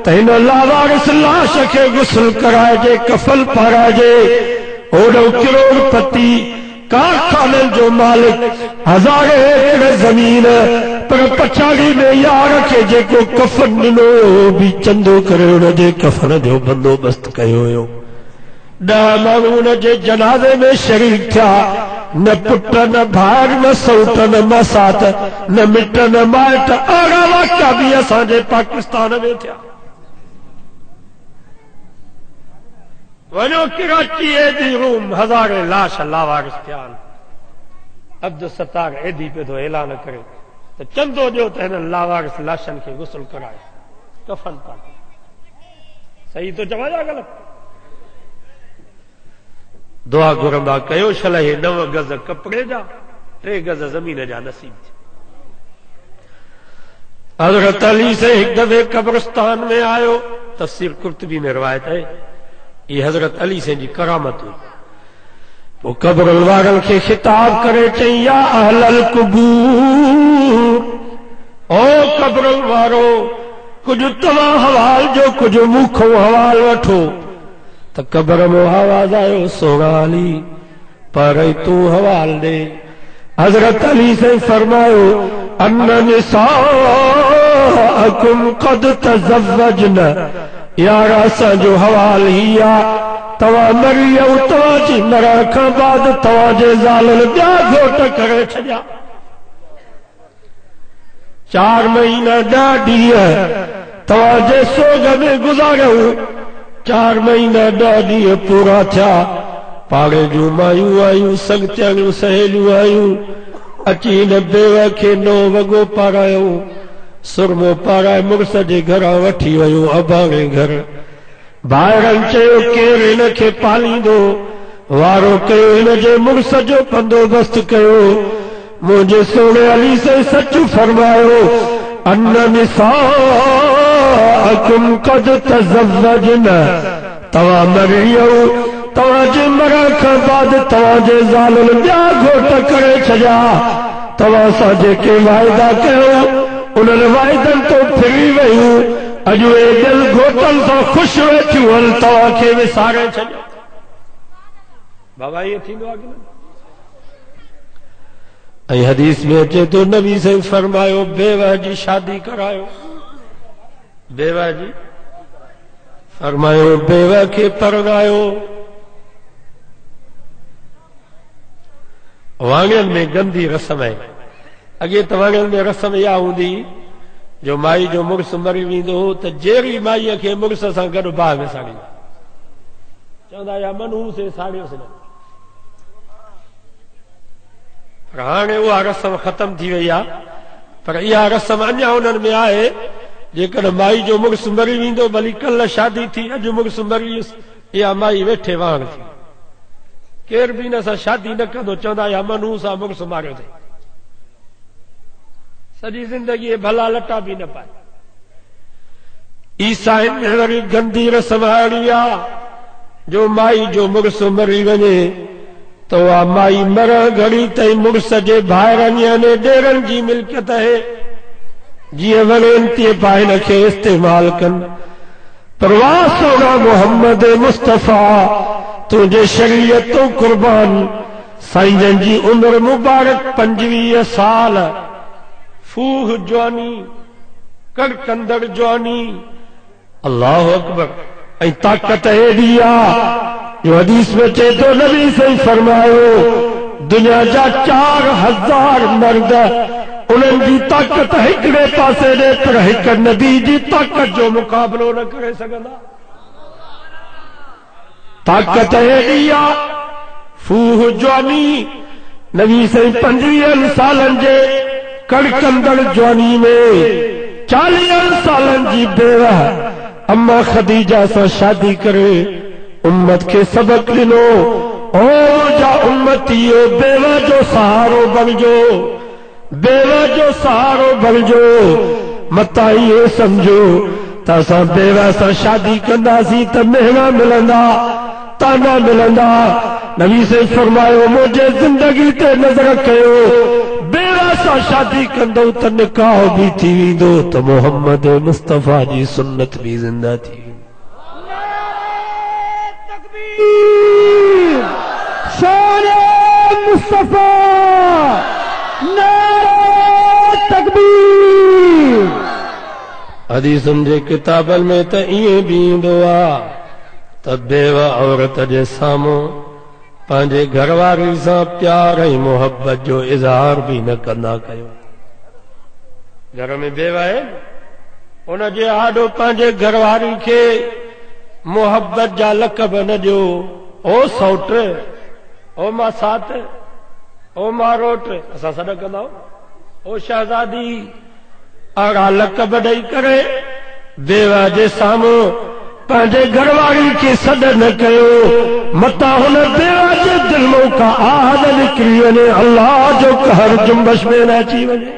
त हिन लावारिस लाश खे गुस्ल कराइजे, कफ़न पाराइजे। ओॾो करोड़पति कारखाननि जो मालिक, 1000 एकड़ ज़मीन, पर पछाड़ी में यार खे जेको कफ़न ॾिनो बि चंदो करे हुनजे कफ़न जो बंदोबस्त कयो हुयो। 10 माण्हू हुनजे जनाज़े में शरीक थिया, न पुट न भाइर न सौट न मसात न मिट न माइट। अहिड़ा वाक़िया बि असांजे पाकिस्तान में थिया। वञो कराची एदी रूम, 1000 लाश लावारिस थिया आहिनि। अब्दुल सत्तार एदी पे थो ऐलान करे त चंदो ॾियो त हिन लावारिस लाशनि खे गुस्ल कराए, कफ़न पाए। सही तो चवां या ग़लति? दुआ घुरंदा कयो छलहे 9 गज कपड़े जा, 3 गज ज़मीन जा नसीब थी। हज़रत अली से एक दफ़े कब्रिस्तान में आयो, तफ़सीर कुर्तबी में रिवायत है, ये हज़रत अली से जी करामत हुई। वो कब्र वारनि खे खिताब करे चई, या अहलल कुबूर, ओ कब्र वारो, कुछ तव्हां हवाल जो कुछ मूंखों हवाल वठो। त कब्र में आवाज आयो, सोना अली पर तू हवाल दे। हजरत अली से फरमायो, अन्न निसाअकुम क़द तज़व्वजन, यार असांजो हवाल ही आहे, तव्हां मरी वियो, तव्हांजी मरण खां बाद तव्हांजे ज़ालनि ॿिया घोट करे छॾिया। 4 महीना 10 ॾींहं तव्हांजे सोग में गुज़ारियो। 4 महीना 10 ॾींहं पूरा थिया। पाड़े जूं मायूं आयूं, संगतियूं सहेलियूं आयूं, अची हिन बेवा खे 9 वॻो पारायो, सुरमो पाराए मुड़ुस जे घरां वठी वियो अबाणे घर। भाइरनि चयो केरु हिन खे पालींदो, वारो कयो हिन जे मुड़ुस जो बंदोबस्त कयो। मुंहिंजे सोणे अली से सच फरमायो, अन्न निसाअकुम क़द तज़व्वजन, तव्हां मरी वियो, तव्हांजे मरण खां बाद तव्हांजे ज़ालनि ॿिया घोट करे छॾिया। तव्हां सां जेके वाइदा कयो उन्हनि वाइदनि तो फिरी वयूं, अॼु उहे दिल घोटनि सां ख़ुशि वेठियूं आहिनि, तव्हांखे विसारे छॾियो। बाबा इहो थींदो आहे कि न? ऐं हदीस में अचे तो, नबी से फरमायो, बेवा जी शादी करायो। बेवा जी फरमायो, बेवा खे परणायो। वाङनि में गंदी रस्म आहे। अॻे त वाङनि में रस्म इहा हूंदी जो माई जो मुड़ुस मरी वेंदो हो त जहिड़ी माईअ खे मुड़ुस सां गॾु बाहि में साड़ींदा, चवंदा या मनहूस साड़ियोसि न। पर हाणे उहा रस्म ख़तम थी वई आहे। पर इहा रस्म अञा उन्हनि में आहे। जेकॾहिं माई जो मुड़ुस मरी वेंदो, भली कल्ह शादी थी, अॼु मुड़ुस मरी वियुसि, इहा माई वेठे वाण थी, केर बि हिन सां शादी न कंदो, चवंदा या मनहूस सां मुड़ुस मारियो अथई, सॼी ज़िंदगी भला लटा बि न पाए। ईसाइनि में वरी गंदी रस्म अहिड़ी आहे जो माई जो मुड़ुस मरी वञे त उहा माई मरण घड़ी ताईं मुड़ुस जे भाइरनि यानी ॾेरनि जी मिल्कियत आहे, जीअं वणेनि तीअं पाए हिन खे इस्तेमाल कनि। पर वाह सोना मोहम्मद मुस्तफ़ा, तुंहिंजे शरीयत तो कुर्बान, साईं जन जी उम्र मुबारक 25 साल, फूह जवानी कड़कंदड़ जवानी। अल्लाह अकबर। ऐं ताकत हेड़ी आ जो हदीस में चे तो नबी सही फरमायो दुनिया जा 4000 मर्द उन्हनि जी ताकत हिकिड़े पासे ॾे पर हिक नबी जी ताकत जो मुक़ाबिलो न करे सघंदा। ताकत हेड़ी आ फूह जवानी। नबी सही 25 सालनि जे कड़कंदड़ जवानी में 40 सालनि जी बेवा अम्मा खदीजा से शादी करे उम्मत के सबक ॾिनो ओ जा उम्मतियो बेवा जो सहारो बणिजो, बेवा जो सहारो बणिजो। मता ये समझो त असां बेवा सां शादी कंदासीं त मेहना मिलंदा ताना मिलंदा। नबी से फरमायो मुझे जिंदगी ते नजर कयो बेवा सां शादी कंदो त निकाह भी थी वेंदो त मोहम्मद मुस्तफा जी सुन्नत भी जिंदा थी। तकबीर शान मुस्तफा नारे तकबीर। हदीसुनि जे किताबनि में त ईअं बि ईंदो आ त बेवा औरत जे साम्हूं पंहिंजे घरवारी सां प्यार ऐं मोहब्बत जो इज़हार भी न कंदा कयो। घर में बेवा आहे उन जे आॾो पंहिंजे घरवारी खे मोहब्बत जा लक़ब न ॾियो। ओ सौट, ओ मां सात, ओ मां रोट, असां सॾ कंदा आहियूं। ओ शहज़ादी अहिड़ा लक़ब ॾेई करे बेवा जे साम्हूं पंहिंजे घरवारी खे सॾ न कयो। मता हुन बेवा जे दिल मां का आहद निकिरी वञे अल्लाह जो कहर जुम्बश में न अची वञे।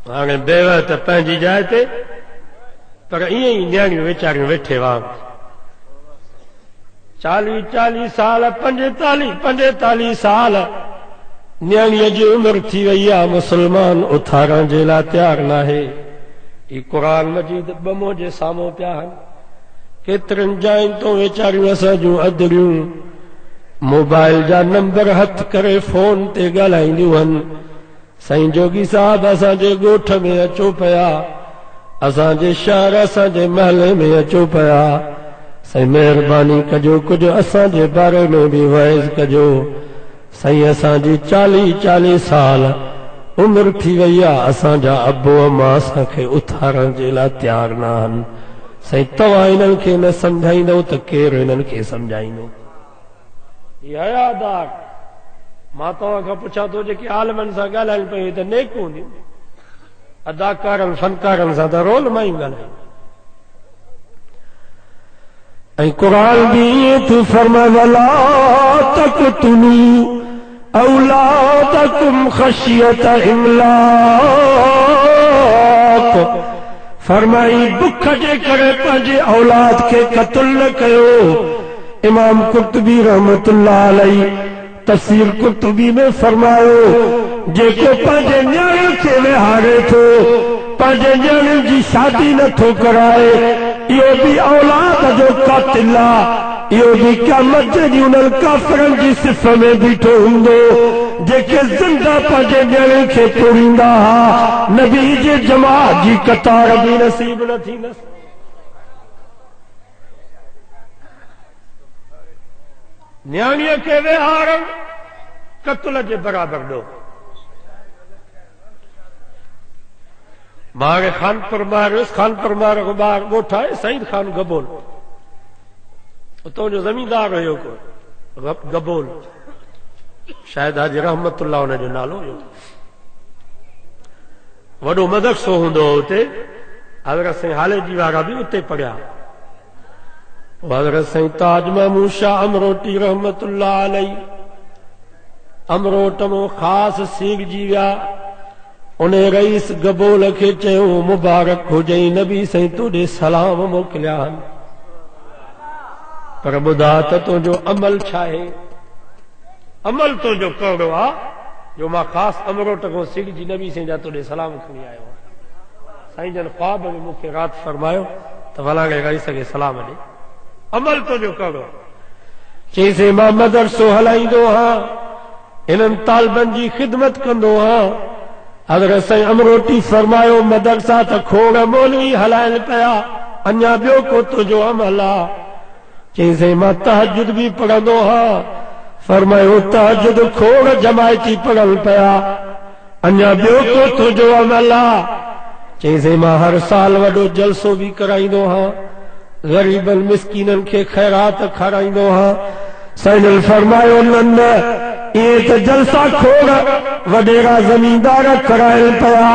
हाणे बेवा त पंहिंजी जाइ ते पर ईअं ई न्याणियूं वीचारियूं वेठे हुआ 40 साल 45 साल न्याणीअ जी उमिरि थी वई आहे। मुसलमान उथारण जे लाइ तयार न आहे। ही क़ुरान मजीद बमो जे साम्हूं पिया आहिनि। केतिरनि जायुनि तो वीचारियूं असां जूं अदड़ियूं मोबाइल जा नंबर हथ करे फोन ते ॻाल्हाईंदियूं आहिनि। साईं जोगी साहब असांजे ॻोठ में अचो पिया, असांजे शहर असांजे महले में अचो पिया। साईं महिरबानी कजो कुछ असांजे बारे में भी वाइज़ कजो। साईं असांजी 40 साल उमिरि थी वई आहे। असांजा अबो अम्मा असांखे उथारण जे लाइ तयार न आहिनि। साईं तव्हां इन्हनि खे न सम्झाईंदव त केरु इन्हनि खे सम्झाईंदो। हयादार मां तव्हां खां पुछां थो जेके आलमनि सां ॻाल्हाइनि पियूं त नेक हूंदियूं। अदाकारनि फनकारनि सां त रोल मां ई ॻाल्हायूं। ऐं क़ुरान भी ईअं थो फरमाए वला तक़तुलू औलादकुम ख़शियत इमलाक। फरमाई बुख जे करे पंहिंजे औलाद खे क़त्ल न कयो। इमाम कुर्तुबी रहमतुल्लाह अलैहि तफसीर कुर्तुबी में फरमायो जेको पंहिंजे न्याणे खे विहारे थो पंहिंजे न्याणे जी शादी नथो कराए इहो भी औलाद जो कातिल आहे। इहो भी क़यामत जे ॾींहुं उन्हनि काफ़िरनि जी सिफ़ में बीठो हूंदो जेके ज़िंदा पंहिंजे न्याणे खे तोड़ींदा हुआ। नबी जे जमात जी कतार भी नसीब न थींदसि। न्याणीअ खे विहारण क़त्ल जे बराबरि ॾो। मां खानपुर मां ॿार ॻोठ आहे सईद खान गबोल, उतां जो ज़मींदार हुयो को गबोल, शायदि हाजी रहमतुल्लाह हुनजो नालो हुयो। वॾो मदरसो हूंदो हो उते। हज़रत साईं हाले जी वारा भी उते पढ़िया। हज़रत साईं ताज महमूद शाह अमरोटी रहमतुल्लाह अलैहि अमरोट में ख़ासि सीखजी विया। उन रईस गबोल खे चयो मुबारक हुजई नबी साईं तोॾे सलाम मोकिलिया आहिनि पर ॿुधा त तुंहिंजो अमल छा आहे। अमल तुंहिंजो कहिड़ो आहे जो मां ख़ासि अमरोट खां सीखजी नबी साईं जा तोॾे सलाम खणी आयो आहियां। साईं जन ख्वाब में मूंखे राति फरमायो त फलाणे रईस खे सलाम ॾे। अमल तो जो करो चईसे मां मदरसो हलाईंदो हाँ इन्हनि तालबनि जी ख़िदमत कंदो हाँ अगर साईं अमरोटी फरमायो मदरसा त खोड़ मौलवी हलाइनि पिया अञा ॿियो को तुंहिंजो अमल आहे चईसे मां तहजुद भी पढ़ंदो हाँ फरमायो तहजुद खोड़ जमायती पढ़नि पिया अञा ॿियो को तुंहिंजो अमल आहे चईसे मां हर साल वॾो जलसो भी कराईंदो हाँ ग़रीबनि मिस्कीननि खे ख़ैरात खाराईंदो हाँ साईं फरमायो न इहे त जलसा खोड़ वॾेरा ज़मींदार कराइनि पिया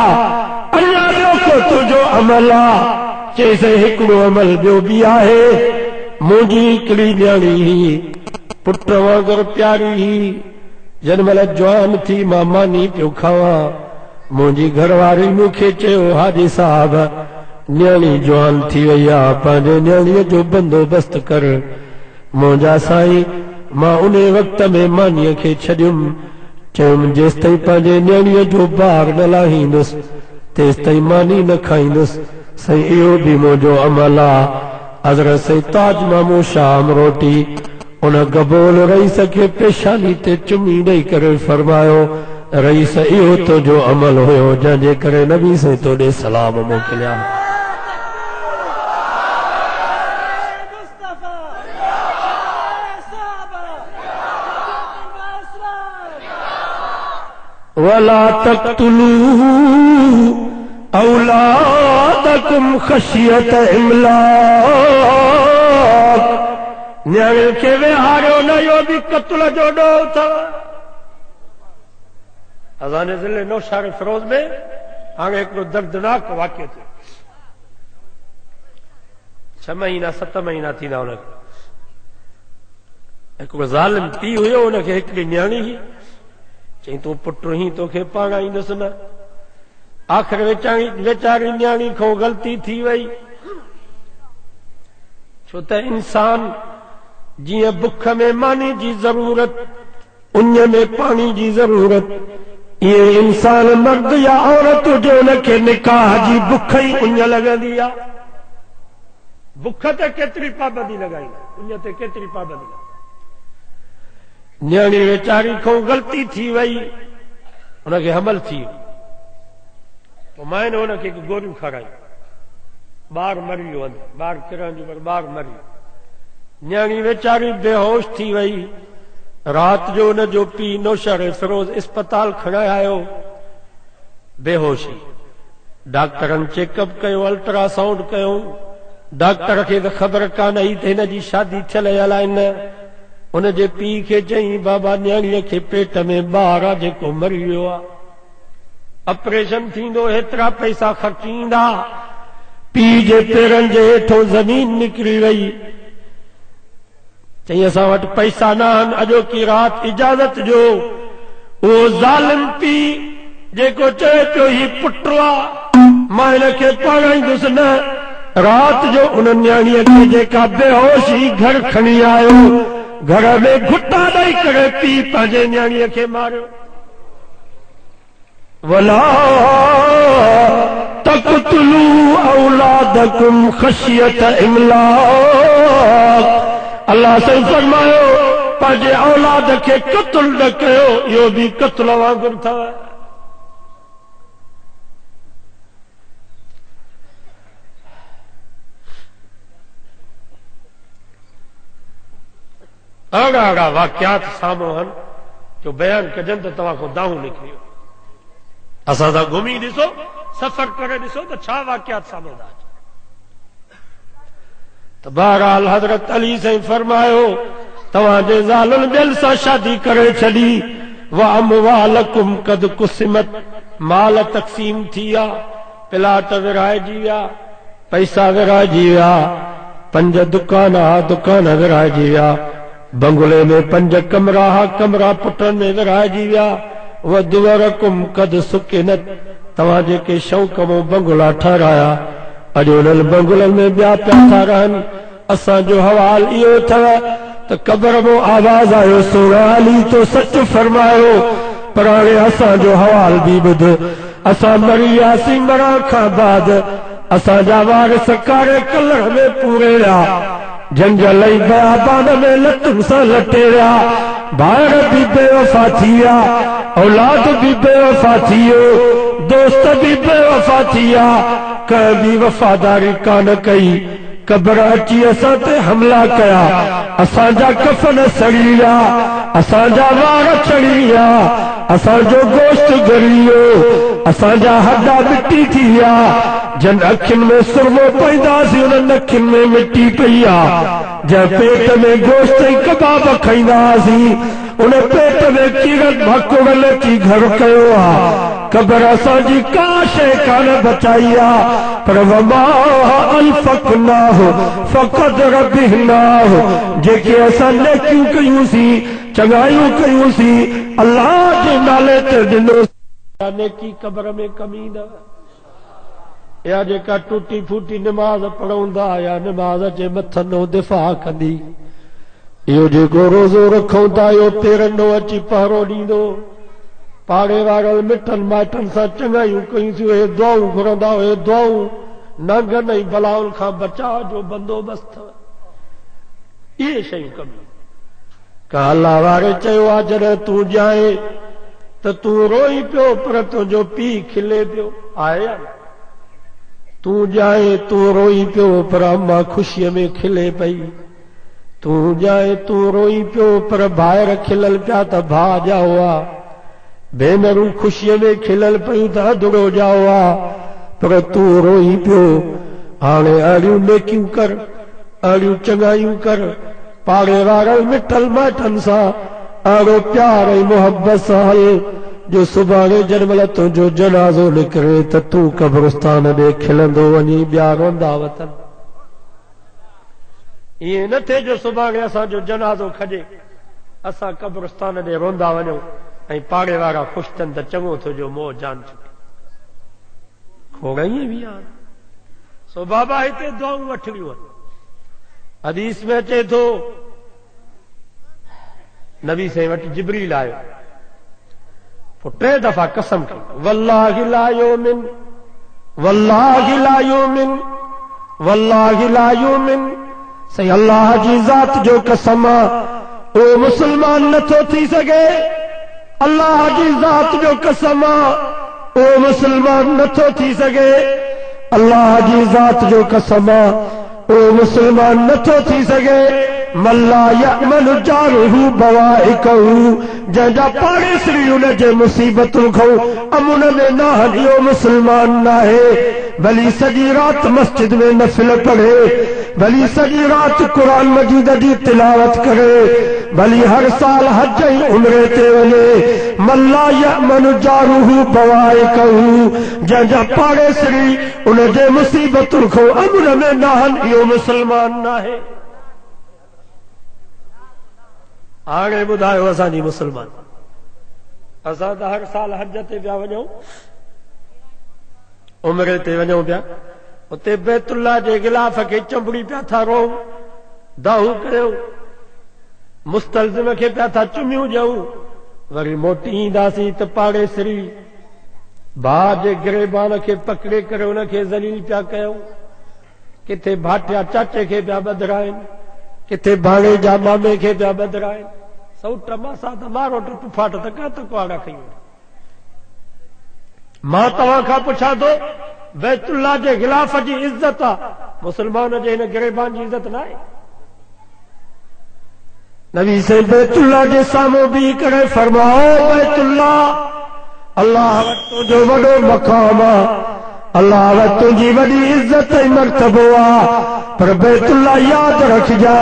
अञा ॿियो को तुंहिंजो अमल आहे चईसे हिकिड़ो अमल ॿियो बि आहे मुंहिंजी हिकिड़ी न्याणी ही पुट वांगुरु प्यारी ही जन महिल जवान थी मां मानी पियो खावां मुंहिंजी घरवारी मूंखे चयो हाजी साहब न्याणी जवान थी वई आहे पंहिंजे न्याणीअ जो बंदोबस्त कर मुंहिंजा साईं मां उन वक़्त में मानीअ खे छॾियुमि चयुमि जेसि ताईं पंहिंजे न्याणीअ जो ॿार न लाहींदुसि तेसि ताईं मानी न खाईंदुसि साईं इहो बि मुंहिंजो अमल आहे हज़रत साईं ताज मामू शाह अमरोटी उन गबोल रईस खे पेशानी ते चुमी ॾेई करे फरमायो रईस इहो तुंहिंजो अमल हुयो जंहिंजे करे नबी साईं तोॾे सलाम मोकिलिया वला तक़्तुलू औलादकुम ख़शियत इमलाक न्याणे खे विहारियो न इहो बि क़त्ल जो ॾोह अथव अज़ाने ज़िले नौशार फिरोज में हाणे हिकिड़ो दर्दनाक वाक़ियो थियो 6 महीना 7 महीना थींदा हुनखे हिकिड़ो ज़ालिम पीउ हुयो हुनखे हिकिड़ी न्याणी हुई चई तूं पुट ही तोखे पाणाईंदुसि न आख़िर वेचारी न्याणी खां ग़लती थी वई छो त इंसान जीअं बुख में मानी जी ज़रूरत उन में पानी जी ज़रूरत इहे इंसान मर्द या औरत हुजे हुनखे निकाह जी बुख ई उन लॻंदी आहे बुख ते केतिरी पाबंदी लॻाईंदा उन ते केतिरी पाबंदी न्याणी वेचारी खां ग़लती थी वई हुनखे हमल थी वियो पोइ मां हुनखे गोरियूं खारायूं ॿार मरी वियो ॿार किरण जो ॿार मरी वियो न्याणी वेचारी बेहोश थी वई रात जो हुन जो पीउ नौशर फिरोज अस्पताल खणाए आयो बेहोशी डॉक्टरनि चेकअप कयो अल्ट्रासाउंड कयो डॉक्टर खे त ख़बर कान आई त हिन जी शादी थियल अलाए न हुन जे पीउ खे चई बाबा न्याणीअ खे पेट में ॿार आहे जेको मरी वियो आहे ऑपरेशन थींदो हेतिरा पैसा ख़र्चींदा पीउ जे पेरनि जे हेठों ज़मीन निकिरी वई चई असां वटि पैसा न आहिनि अॼोकी राति इजाज़त जो उहो ज़ालिम पीउ जेको चए पियो ही पुट आहे मां हिन खे पढ़ाईंदुसि न राति जो उन न्याणीअ खे जेका बेहोशी घर खणी आयो घर में घुटा ॾेई करे पीउ पंहिंजे न्याणीअ खे मारियो वला तक़्तुलू औलादकुम ख़शियत इमलाक अल्लाह साईं फरमायो पंहिंजे औलाद खे क़त्ल न कयो इहो बि क़त्ल वांगुरु अथव अहिड़ा अहिड़ा वाक़ियात साम्हूं आहिनि जो बयानु कजनि त तव्हां खां दाहूं निकिरी वियो असां सां घुमी ॾिसो सफ़र करे ॾिसो त छा वाक़ियात साम्हूं था अचनि त बहरहाल हज़रत अली साईं फरमायो तव्हांजे ज़ालुनि ॿियनि सां शादी करे छॾी व अमवालकुम कद कुसिमत माल तक़सीम थी विया प्लाट विराइजी विया पैसा विराइजी विया 5 दुकान विराइजी विया बंगले में 5 कमरा पुटनि में विराइजी विया वधुवरकुम कद सुकिनत तव्हां जेके शौक़ मां बंगला ठाराया अॼु उन्हनि बंगलनि में ॿिया पिया था रहनि असांजो हवाल इहो अथव त क़बर मां आवाज़ आयो सोना अली तो सच फरमायो पर हाणे असांजो हवाल बि ॿुध असां मरी वियासीं मरण खां बाद असांजा वारिस कारे कलर में पूरे विया जंगल बयाबान में लतुन सां लटे विया भाइर भी बेवफा थी विया औलाद भी बेवफा थी वियो दोस्त भी बेवफा थी विया कंहिं बि वफ़ादारी कान कई कब्र अची असां ते हमला कया असांजा कफन सड़ी विया असांजा वार चढ़ी विया असांजो गोश्त ॻरी वियो असांजा हॾा मिटी थी विया जन अखियुनि में सुरमो पईंदासीं उन्हनि अखियुनि में मिटी पई आहे जंहिं पेट में गोश्त ऐं कबाब खाईंदासीं उन पेट में कीड़नि मकोड़नि अची घर कयो आहे क़ब्र असांजी का शइ कान बचाई आहे पर वमा अल्फकनाहु फ़क़द रबिहनाहु जेके असां नेकियूं कयूंसीं चङायूं कयूंसीं अल्लाह जे नाले ते ॾिनो नेकी क़ब्र में कमी न या जेका टूटी फूटी निमाज़ पढ़ंदा या निमाज़ जे मथनो दिफ़ा कंदी इहो जेको रोज़ो रखूं था इहो पेरनो अची पहरो ॾींदो पाड़े वारनि मिटनि माइटनि सां चङायूं कयूंसीं उहे दुआऊं घुरंदा उहे दुआऊं नंगनि ऐं बलाउनि खां बचाव जो बंदोबस्तु इहे शयूं कमी का अल्लाह वारे चयो आहे जॾहिं तूं ॼाए त तूं रोई पियो पर तुंहिंजो पीउ खिले पियो आहे या तूं ॼाए तूं रोई पियो पर अम्मा ख़ुशीअ में खिले पई तूं ॼाए तूं रोई पियो पर भाइर खिलल पिया त भाउ ॼाओ आहे भेनरूं ख़ुशीअ में खिलल पियूं त अधुरो ॼाओ आहे पर तूं रोई पियो हाणे अहिड़ियूं नेकियूं कर अहिड़ियूं चङायूं कर पाड़े वारनि मिटल माइटनि सां अहिड़ो प्यार ऐं मुहबत सां हल जो सुभाणे जॾहिं तुंहिंजो जनाज़ो निकिरे त तूं क़ब्रिस्तान ॾे खिलंदो वञी ॿिया रोंदा वतन ईअं न थिए जो सुभाणे असांजो जनाज़ो खॼे असां क़ब्रिस्तान ॾे रोंदा वञूं ऐं पाड़े वारा ख़ुशि थियनि त चङो तुंहिंजो मोह जान छुटी खोड़ ईअं बि आहे सो बाबा हिते दुआऊं वठणियूं आहिनि हदीस में अचे थो नबी साईं वटि जिब्रील आयो पोइ 3 दफ़ा कसम कई वल्लाहि ला युमिन वल्लाहि ला युमिन वल्लाहि ला युमिन साईं अल्लाह जी ज़ात जो कसम आहे ओ मुस्लमान नथो थी सघे अल्लाह जी ज़ात जो कसम आहे ओ मुस्लमान नथो थी सघे अल्लाह जी ज़ात जो कसम आहे ओ मुस्लमान नथो थी सघे मल्ला यमन जारुहु बवाइकहु जंहिंजा पाड़ेसरी उन जे मुसीबतुनि खां अमुन में न आहिनि इहो मुस्लमान न आहे भली सॼी राति मस्जिद में नफ़िल पढ़े भली सॼी राति क़ुरान मजीद जी तिलावत करे भली हर साल हज ऐं उमरे ते वञे मल्ला यमन जारुहु बवाइकहु जंहिंजा पाड़ेसरी उन जे मुसीबतुनि खां अमुन में न आहिनि इहो मुस्लमान न आहे हाणे ॿुधायो असांजी मुस्लमान असां त हर साल हज ते पिया वञूं उमरे ते वञूं पिया उते बैतुल्लाह जे गिलाफ खे चंबड़ी पिया था रोऊं दाहूं कयूं मुस्तलज़िम खे पिया था चुमियूं ॾियूं वरी मोटी ईंदासीं त पाड़ेसरी भाउ जे गिरेबान खे पकड़े करे उनखे ज़लील पिया कयूं किथे भाटिया चाचे खे पिया ॿधराइनि किथे भाणे जा मामे खे पिया ॿधराइनि सौट मासा त मारो टुट फाट त का त कुआड़ा कयूं मां तव्हां खां पुछां थो बैतुल्लाह जे गिलाफ जी इज़त आहे मुस्लमान जे हिन गिरेबान जी इज़त न आहे नबी से बैतुल्लाह जे साम्हूं बीह करे फरमाओ बैतुल्लाह अल्लाह वटि तुंहिंजो वॾो मक़ाम आहे अल्लाह वटि तुंहिंजी वॾी इज़त ऐं मर्तबो आहे पर बैतुल्लाह याद रखजा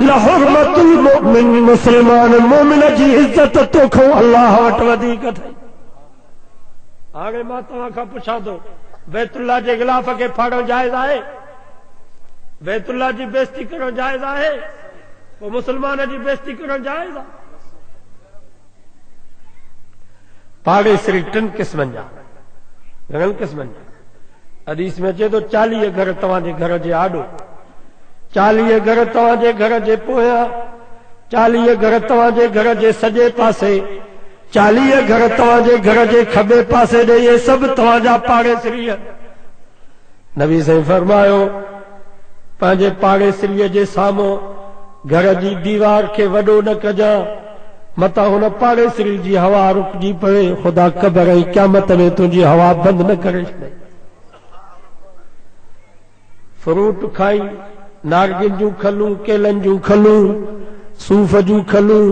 लहुरमतुल मुमिन मुस्लमान मोमिन जी इज़त तोखो अल्लाह वटि वधीक अथई हाणे मां तव्हां खां पुछां थो बैतुल्लाह जे गिलाफ खे फाड़ण जाइज़ आहे बैतुल्लाह जी बेइज़्ती करण जाइज़ आहे पोइ मुस्लमान जी बेइज़्ती करण जाइज़ आहे पाड़ेसरी 3 क़िस्मनि जा घणनि क़िस्मनि जा हदीस में अचे थो 40 घर तव्हांजे घर जे आॾो 40 घर तव्हांजे घर जे पोयां 40 घर तव्हांजे घर जे सॼे पासे 40 घर तव्हांजे घर जे खॿे पासे ॾे इहे सभु तव्हांजा पाड़ेसरी नबी साईं फरमायो पंहिंजे पाड़ेसिरीअ जे साम्हूं घर जी दीवार खे वॾो न कजां, मतां हुन पाड़ेसिरी जी हवा रुकजी पवे, ख़ुदा क़बर ऐं क़यामत में तुंहिंजी हवा बंदि न करे छॾे। फ्रूट खाई, नारगिन जूं खलूं, केलनि जूं खलूं, सूफ़ जूं खलूं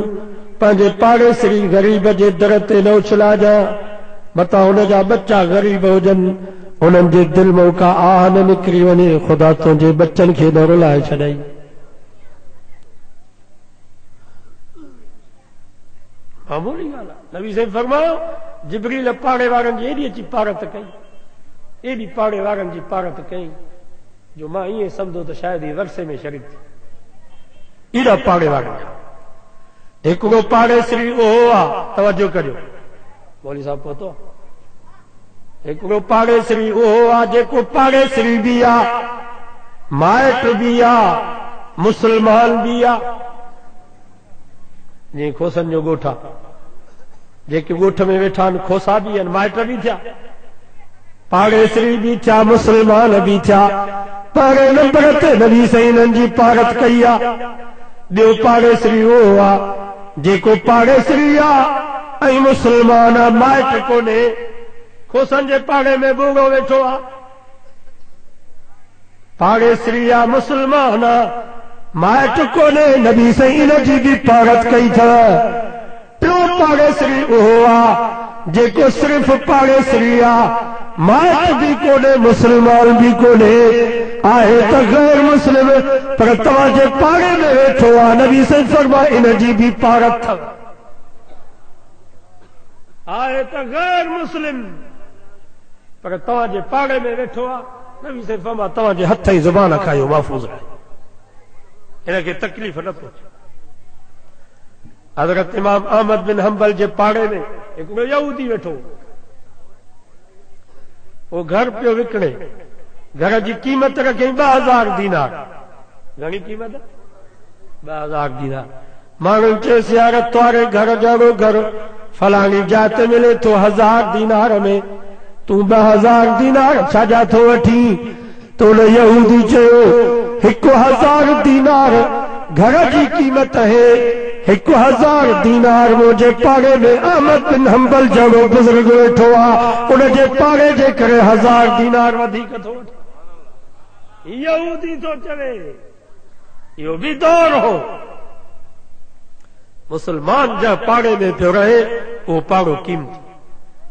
पंहिंजे पाड़ेसिरी ग़रीब जे दर ते न उछलाजां, मतां हुन जा बच्चा ग़रीब हुजनि, उन्हनि जे दिलि मां का आह न निकिरी वञे, ख़ुदा तुंहिंजे बच्चनि खे न रुलाए छॾई। मामूली ॻाल्हि आहे। नबी साईं फरमायो, जिब्रील पाड़े वारनि जी एॾी अची पारत कई, एॾी पाड़े वारनि जी पारत कई, जो मां ईअं सम्झो त शायदि ही वरसे में शरीक थी। एॾा पाड़े वारनि जा हिकिड़ो पाड़ेसिरी उहो आहे, तवजो करियो मौली साहब पहुतो, हिकिड़ो पाड़ेसिरी उहो आहे जेको पाड़ेसिरी बि आहे, माइट बि आहे, मुस्लमान बि आहे। जीअं खोसनि जो ॻोठ आहे, जेके ॻोठ में वेठा आहिनि खोसा बि आहिनि, माइट बि थिया, पाड़ेसिरी बि थिया, मुस्लमान बि थिया। पहिरें नंबर ते नबी साईं हिननि जी पारत कई आहे। ॿियो पाड़ेसिरी उहो आहे जेको पाड़ेसिरी आहे ऐं मुस्लमान आहे, माइट कोन्हे, खोसनि जे पाड़े में बूढ़ो वेठो आहे, पाड़ेसिरी आहे, मुस्लमान आहे, माइट कोन्हे, नबी साईं इन जी बि पारत कई अथव। टियों पाड़ेसिरी उहो आहे जेको सिर्फ़ पाड़ेसिरी आहे, माइट भी कोने, मुसलमान भी कोने, आहे त गैर मुस्लिम, पर तव्हांजे पाड़े में वेठो आहे। नबी साईं फरमाए इन जी भी पारत अथव। आहे त गैर मुस्लिम, पर तव्हांजे पाड़े में वेठो आहे। नबी साईं फरमाए तव्हांजे हथ जी ज़ुबान खायो महफ़ूज़ रहे, इनखे तकलीफ़ न पहुचे। हज़रत इमाम अहमद बिन हंबल जे पाड़े में हिकिड़ो यहूदी वेठो, वो घर पियो विकिणे, घर जी क़ीमत रखियईं 2000 दीनार। घणी क़ीमत? 2000 दीनार। माण्हुनि चयोसि यार तुआरे घर जहिड़ो घर फलाणी जाइ ते मिले थो 1000 दीनार में, तूं 2000 दीनार छाजा थो वठी? तो उन यहूदी चयो 1000 दीनार घर जी क़ीमत है, 1000 दीनार मुंहिंजे पाड़े में अहमद बिन हंबल जहिड़ो बुज़ुर्ग वेठो आहे, उनजे पाड़े जे करे 1000 दीनार वधीक थो वठे। यहूदी थो चवे, इहो बि दौर हो। मुसलमान जा पाड़े में पियो रहे उहो पाड़ो क़ीमती,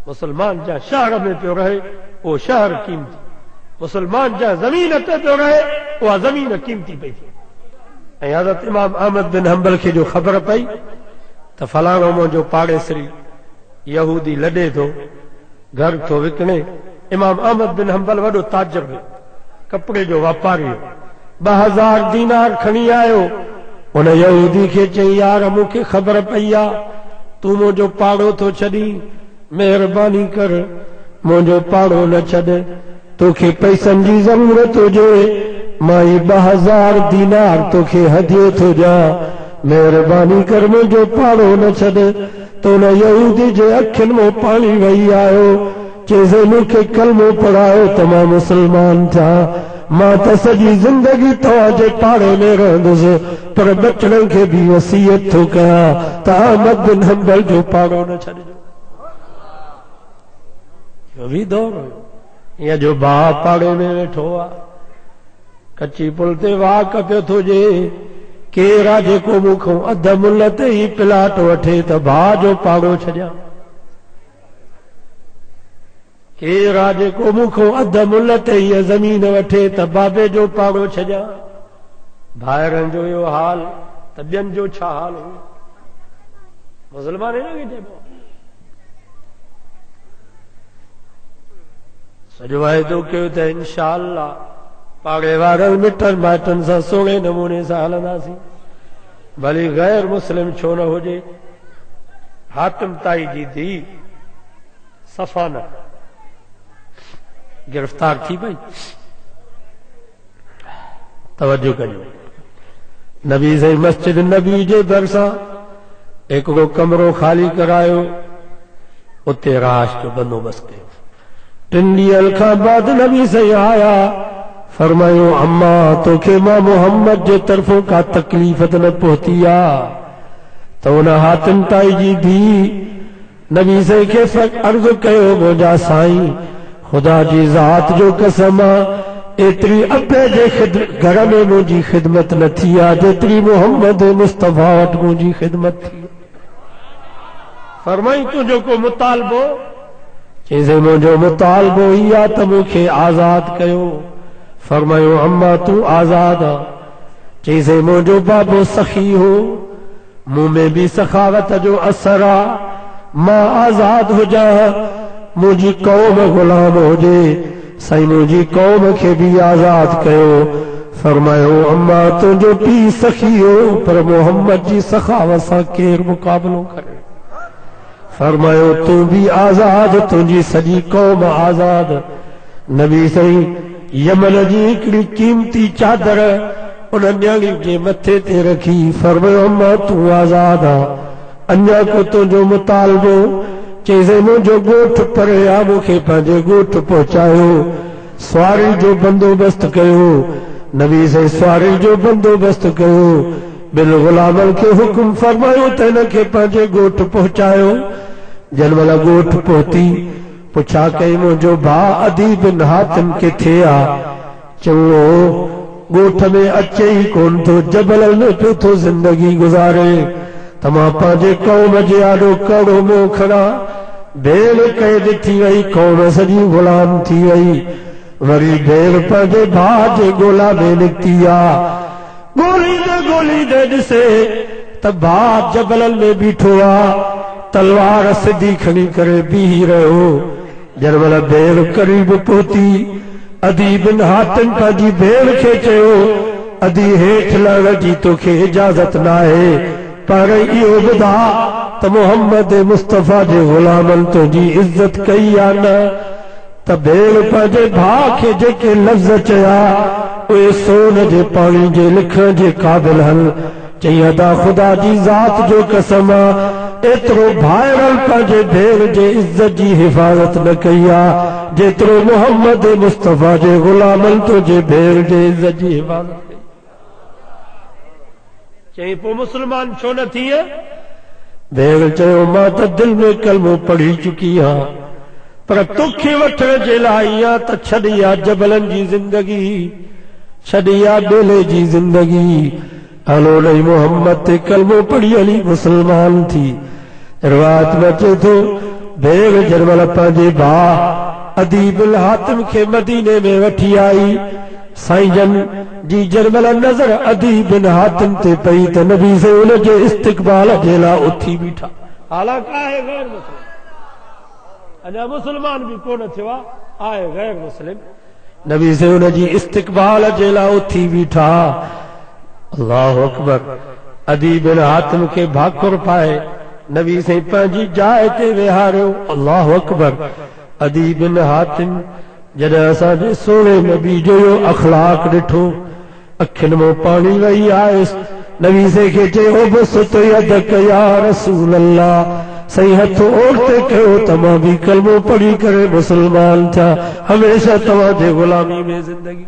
मुसलमान जा शहर में पियो रहे उहो शहर क़ीमती, मुसलमान जा ज़मीन ते पियो रहे उहा ज़मीन क़ीमती पई थिए। ऐं हज़रत इमाम अहमद बिन हंबल खे जो ख़बर पई त फलाणो मुंहिंजो पाड़ेसिरी यहूदी लॾे थो, घर थो विकिणे। इमाम अहमद बिन हंबल वॾो ताजर हुयो, कपिड़े जो वापारी हो, 2000 दीनार खणी आयो। उन यहूदी खे चई यार मूंखे ख़बर पई आहे तूं मुंहिंजो पाड़ो थो छॾी, महिरबानी कर मुंहिंजो पाड़ो न छॾ, तोखे पैसनि जी ज़रूरत हुजे, मां 2000 दीनार तोखे हदियो थो ॾियां, महिरबानी कर मुंहिंजो पाड़ो न छॾ। तो न यहूदी जे अखियुनि मां पाणी वही आयो, चइसि मूंखे कलमो पढ़ायो त मां मुसलमान थियां, मां त सॼी ज़िंदगी तव्हांजे पाड़े में रहंदुसि, पर बचड़नि खे बि वसीयत थो कयां त अहमद बिन हंबल जो पाड़ो न छॾिजो। इहो बि दौर हुयो। ईअं जो भाउ पाड़े में वेठो आहे, कच्ची पुल ते वाक पियो थो जे, केरु आहे जेको मूंखां अध मुल्ल ते ई प्लाट वठे त भाउ जो पाड़ो छॾियां? केरु आहे जेको मूंखां अध मुल्ल ते हीअ ज़मीन वठे त बाबे जो पाड़ो छॾियां? भाइरनि जो इहो हाल त ॿियनि जो छा हाल हो? मुसलमान हिन खे चइबो सॼो वाइदो कयो त इंशा अल्लाह पाड़े वारनि मिटनि माइटनि सां सुहिणे नमूने सां हलंदासीं, भली गैर मुस्लिम छो न हुजे। हातिम ताई जी धीउ सफ़ाना गिरफ़्तार थी पई। तवज्जो कजो, नबी साईं मस्जिद नबी जे भरिसां हिकिड़ो कमरो ख़ाली करायो, उते राश जो बंदोबस्त कयो। 3 ॾींहं खां बाद नबी साईं आया, फरमायो अम्मा तोखे मां मोहम्मद जे तरफों का तकलीफ़ त न पहुती आ। तो उन हातिम ताई जी धी नबी से के अर्ज़ कयो मुंहिंजा साईं खुदा जी ज़ात जो कसम आ एतरी अब्बे जे घर में मुंहिंजी ख़िदमत न थी आ जेतरी मोहम्मद मुस्तफ़ा वटि मुंहिंजी ख़िदमत थी। फरमाई तुंहिंजो को मुतालबो? चईं मुंहिंजो मुतालबो ई आ त मूंखे आज़ाद कयो। फरमायो अम्मा तू आज़ाद आ? चईं मुंहिंजो बाबो सखी हो, मुंह में भी सखावत जो असर आ, मां आज़ाद हुजा मुंहिंजी कौम गुलाम हुजे, साईं मुंहिंजी कौम खे भी आज़ाद कयो। फरमायो अम्मा तुंहिंजो पीउ सखी हो पर मोहम्मद जी सखावत सां केरु मुक़ाबिलो करे। फरमायो तू भी आज़ाद, तुंहिंजी सॼी कौम आज़ाद। नबी साईं यमन जी हिकिड़ी कीमती चादर उन न्याणी जे मथे ते रखी। फरमायो अम्मा तू आज़ाद आ, अञा को तुंहिंजो मुतालबो? चईं मुंहिंजो ॻोठ परे आ, मूंखे पंहिंजे ॻोठ पहुचायो। सवारी जो बंदोबस्त कयो। नबी साईं सवारी जो बंदोबस्त कयो। ॿिनि ग़ुलामनि खे हुकुम फरमायो त हिन खे पंहिंजे ॻोठ पहुचायो। जंहिं महिल ॻोठ पहुती पुछा कई मुंहिंजो भाउ अदी बिन हातिम किथे आ? चङो ॻोठ में अचे ई कोन थो, जबल में पियो थो ज़िंदगी गुज़ारे, त मां पंहिंजे कौम जे आॾो कड़ो मोह खणा। भेड़ कैद थी वई, कौम सॼी गुलाम थी वई। वरी भेड़ पंहिंजे भाउ जे ॻोल्हा में निकिती आ। ॻोल्हींदे ॾिसे त भाउ जबलनि में बीठो आ, तलवार सिधी खणी करे बीही रहियो। जंहिं महिल भेड़ क़रीब पहुती अदी बिन हातिम पंहिंजी भेड़ खे चयो अदी हेठि लहण जी तोखे इजाज़त न आहे, पर इहो ॿुधा त मोहम्मद मुस्तफ़ा जे ग़ुलामनि तुंहिंजी इज़त कई आ न? त भेड़ पंहिंजे भाउ खे जेके लफ़्ज़ चया उहे सोन जे पाणी जे लिखण जे क़ाबिल हल। चई अदा खुदा जी ज़ात जो कसम आ, एतिरो भाइरल पंहिंजे भेड़ जे इज़त जी हिफ़ाज़त न कई आ जेतिरो मोहम्मद मुस्तफ़ा जे ग़ुलामनि तुंहिंजे भेड़ जे इज़त जी हिफ़ाज़त कई। चई पोइ मुस्लमान छो न थी? भेड़ चयो मां त दिल में कलमो पढ़ी चुकी आहियां, पर तोखे वठण जे लाइ आ त छॾी आ जबलनि जी ज़िंदगी, छॾी आ ॿेले जी ज़िंदगी। हलो नहीं मोहम्मद ते कलमो पढ़ी हली मुसलमान थी। रिवायत में अचे थो भेड़ जरमल पंहिंजे भाउ अदी बिन हातिम खे मदीने में वठी आई। साईं जन जी जरमल नज़र अदी बिन हातिम ते पई त नबी से उन जे इस्तक़बाल जे लाइ उथी बीठा। हालांकि आहे गैर मुस्लिम, अञा मुसलमान भी कोन थियो आहे गैर मुस्लिम। नबी से उन जी इस्तक़बाल जे लाइ उथी बीठा। अल्लाहु अकबर। अदी बिन हातिम खे भाकुर पाए नबी से पंहिंजी जाइ ते वेहारियो। अल्लाहु अकबर। अदी बिन हातिम जॾहिं असांजे सोणे नबी जो अखलाक ॾिठो अखियुनि मां पाणी वही आयुसि। नबी से खे चयो बस तो यदक या रसूल अल्लाह, सही हथ ओरते कयो त मां भी कलमो पढ़ी करे मुसलमान थिया, हमेशा तव्हांजे ग़ुलामी में ज़िंदगी।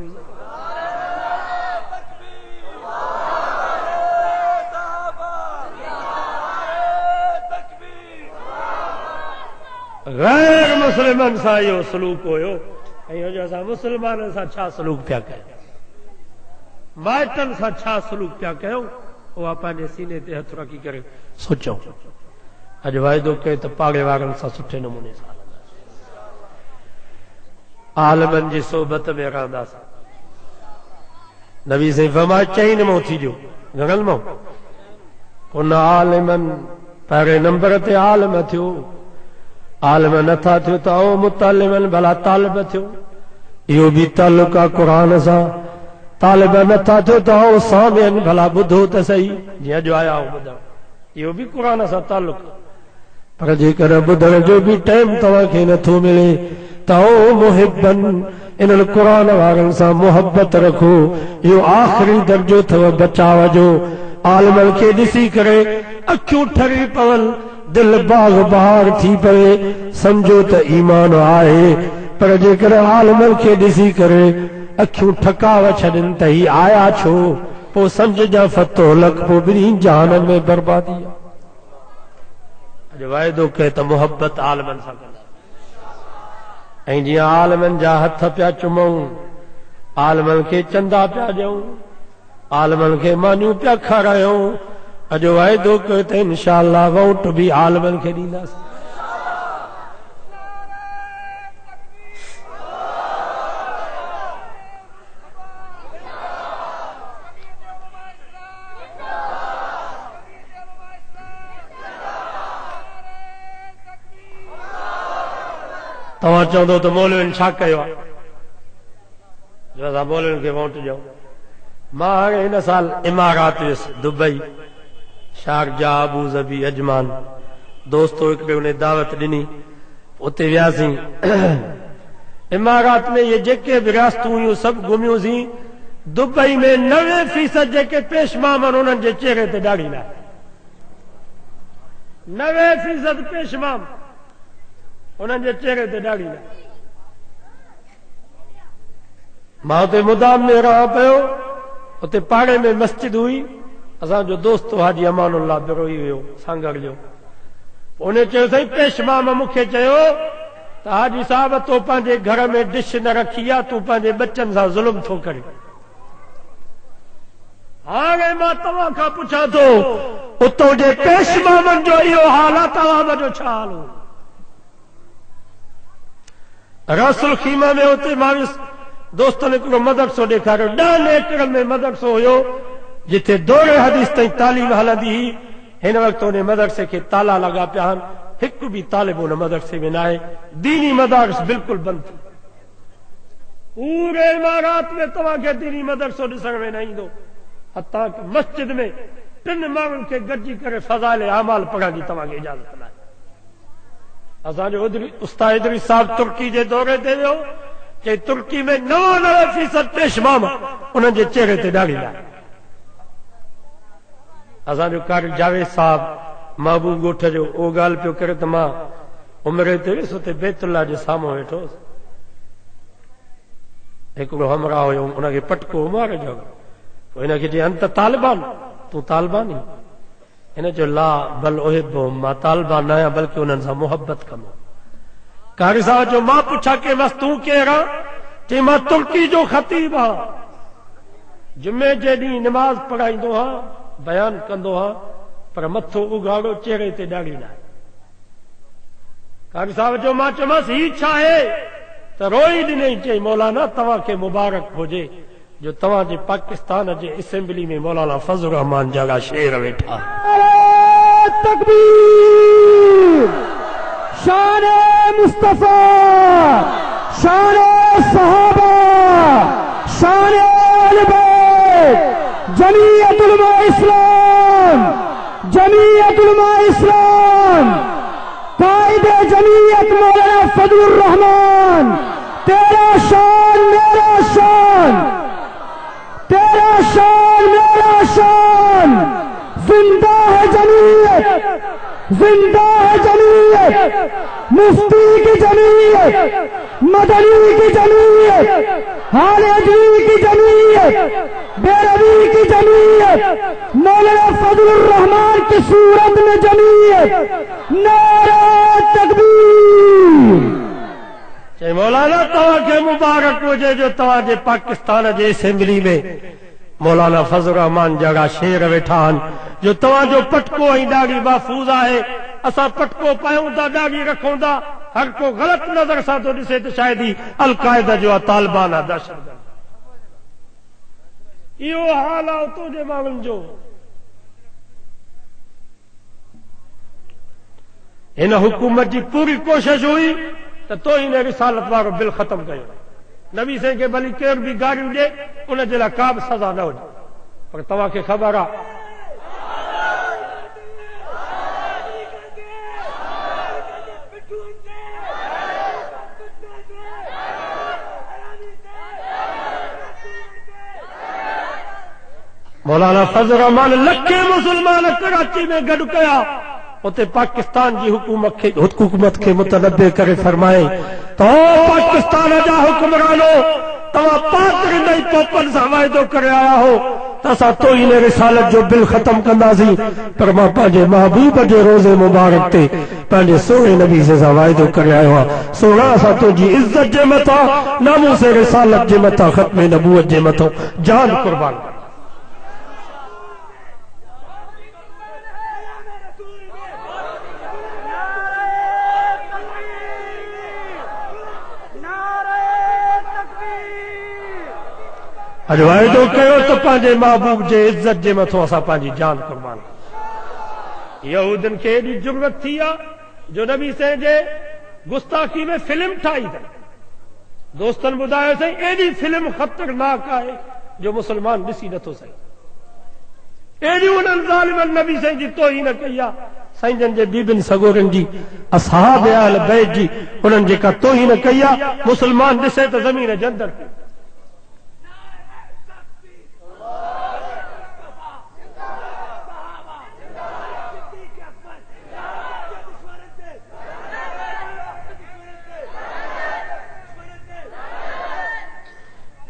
गैर मुस्लिमन सां इहो सलूक हुयो ऐं असां मुस्लमाननि सां छा सलूक पिया कयूं, माइटनि सां छा सलूक पिया कयूं, उहा पंहिंजे सीने ते हथ रखी करे सोचो। अॼु वाइदो कयो त पाड़े वारनि सां सुठे नमूने सां आलमनि जी सोबत में रहंदासीं। नबी से फरमाया चईं मां थी जो घणनि मां उन आलिमनि पहिरें नंबर ते आलिम थियो, आलिम नथा थियो त ओ मुतालिमन भला तालिब थियो, इहो भी ताल्लुक आहे क़ुरान सां। तालिब नथा थियो त ओ सामियन भला ॿुधो त सही, जीअं अॼु आया हो ॿुधण, इहो भी क़ुरान सां ताल्लुक। पर जेकर ॿुधण जो भी टाइम तव्हांखे नथो मिले त ओ मुहिबन इन्हनि क़ुरान वारनि सां मोहब्बत रखो। इहो आख़िरी दर्जो अथव बचाव जो। आलिमनि खे ॾिसी करे अखियूं ठरी पवनि, दिल बाग बहार थी पवे, समझो त ईमान आहे। पर जेकर आलिमनि खे ॾिसी करे अखियूं ठकाव छॾनि त ही आया छो, पोइ सम्झ जा फतो लख, पोइ ॿिन्ही जहाननि में बर्बादी आहे। अॼु वाइदो कए त मुहबत आलमनि सां कंदा, ऐं जीअं आलमनि जा हथ पिया चुमऊं, आलमनि खे चंदा पिया ॾियूं, आलमनि खे मानियूं पिया खारायूं, अॼु वाइदो कयो त इंशाअल्लाह वोट बि आलमनि खे ॾींदासीं। तव्हां चवंदो त मौलवियुनि छा कयो आहे, जो असां मौलवियुनि खे वोट ॾियूं। मां हाणे हिन साल इमारात वियुसि, दुबई, शारजा, अबू ज़बी, अजमान, दोस्तो हिकिड़े उन दावत ॾिनी, उते वियासीं। इमारात में ये जेके बि रियासतूं हुयूं सभु घुमियूंसीं। दुबई में 90% जेके पेशमाम आहिनि उन्हनि जे चेहरे ते ॾाढ़ी न आहे। 90% पेशमाम उन्हनि जे चेहरे ते ॾाढ़ी न आहे। मां उते मुदाम में रहां पियो, उते पाड़े में मस्जिद हुई, असांजो दोस्त हाजी अमानुल्लाह बिरोई हुयो सांगर जो। उन चयो साईं पेशमाम मूंखे चयो त हाजी साहब तो पंहिंजे घर में डिश न रखी आहे, तूं पंहिंजे बच्चनि सां ज़ुल्म थो करे। हाणे मां तव्हां खां पुछां थो, उतो जे पेशमामनि जो इहो हाल आहे, तव्हां जो छा हाल हो? रसूल खीमा में उते मां दोस्तनि हिकिड़ो मदरसो ॾेखारियो, 10 एकड़ में मदरसो हुयो, जिथे दौरे हदीस ताईं तालीम हलंदी हुई। हिन वक़्तु उन मदरसे खे ताला लॻा पिया आहिनि, हिकु बि तालिब उन मदरसे में न आहे। दीनी मदारस बिल्कुलु बंदि थी। पूरे इमारात में तव्हांखे दीनी मदरसो ॾिसण में न ईंदो। हतां कि मस्जिद में 3 माण्हुनि खे गॾिजी करे फज़ाइल अमाल पढ़ण जी तव्हांखे इजाज़त न आहे। असांजो उस्ताद इदरी साहब तुर्की जे दौरे ते वियो, कि तुर्की में 99% पेशमाम उन्हनि जे चेहरे ते ॾाढ़ी आहे। असांजो कारी जावेद साहब महबूब ॻोठ जो उहो ॻाल्हि पियो करे त मां उमिरि ते वियुसि, उते बैतुल्ला जे साम्हूं वेठो हुउसि। हिकिड़ो हमरा हुयो, हुनखे पटको उमार जो, हिनखे चई अंत तालिबान, तूं तालिबानी? हिन चयो ला बल उहिब्बुहुम, मां तालिबान न आहियां बल्कि उन्हनि सां मुहबत कंदो। कारी साहब जो मां पुछा के बस तूं केरु आहे? चई मां तुर्की जो ख़तीब आहियां, जुमे जे ॾींहुं निमाज़ पढ़ाईंदो आहियां, बयान कंदो आहियां, पर मथो उघाड़ो, चेहरे ते ॾाढ़ी न आहे। कारी साहब जो मां चयोमांसि ही छा आहे? त रोई ॾिनई, चई मौलाना तव्हांखे मुबारक हुजे जो तव्हांजे पाकिस्तान जे असेंबली में मौलाना फज़ल रहमान जहिड़ा शेर वेठा। तकबीर, शान मुस्तफा, शान सहाबा, शान अहले बैत, जमीयत उलमा इस्लाम, जमीयत उलमा इस्लाम, कायदे जमीयत मौलाना फजलुर रहमान। तेरा शान मेरा शान, तेरा शान मेरा शान, जिंदा है जमीयत, जिंदा है जमीयत, मुफ्ती की जमीयत, मदनी की जमीयत, हालेदी की जमीयत, बेरवी की जमीयत, मौलाना फजलुर रहमान की सूरत में जमीयत। नारे तकबीर। चई मौलाना तव्हांखे मुबारक हुजे जो तव्हांजे पाकिस्तान जे असेंबली में मौलाना फज़ल रहमान जहिड़ा शेर वेठा आहिनि, जो तव्हांजो पटको ऐं ॾाढ़ी महफ़ूज़ आहे। असां पटको पायूं था, ॾाढ़ी रखूं था, हर को ग़लति नज़र सां थो ॾिसे त शायद ही अलक़ाइदा जो आहे, तालिबान आहे, दहशतगर्द। इहो हाल आहे उतो जे माण्हुनि जो। हिन हुकूमत जी पूरी कोशिश हुई त तो हिन रिसालत वारो बिल ख़तम कयो। नबी साईं खे भली केर बि गारियूं ॾे, उन जे लाइ का बि सज़ा न हुजे, पर तव्हांखे ख़बर आहे मौलाना फज़ल रहमान लखे मुसलमान कराची में गॾु कया। उते पाकिस्तान जी हुकूमत खे मुतनब्बे करे फरमाए तो पाकिस्तान जा हुक्मरानो तवा पाक रिंदई पोपन सां वाइदो करे आया हो त असां तो इन रिसालत जो बिल ख़त्म कंदासीं, पर मां पंहिंजे महबूब जे रोज़े मुबारक ते पंहिंजे सोने नबी सां वाइदो करे आयो आहियां। सोना असां तुंहिंजी इज़त जे मथां, नामूस रिसालत जे मथां, ख़त्म नबूवत जे मथां जान कुर्बान। अॼु वाइदो कयो त पंहिंजे महबूब जे इज़त जे मथां असां पंहिंजी जान कुर्बान। यहूदन खे एॾी जुर्रत थी आहे जो नबी साईं जे गुस्ताखी में फिल्म ठाही अथनि। दोस्तनि ॿुधायो साईं एॾी फिल्म ख़तरनाक आहे जो मुस्लमान ॾिसी नथो सघे। एॾी उन्हनि ज़ालिमनि नबी साईं जी तौहीन कई आहे। साईं जन जे बीबिन सगोरनि जी, असहाब अहल बैत जी, उन्हनि जेका तौहीन कई आहे, मुस्लमान ॾिसे त ज़मीन जंदर थी।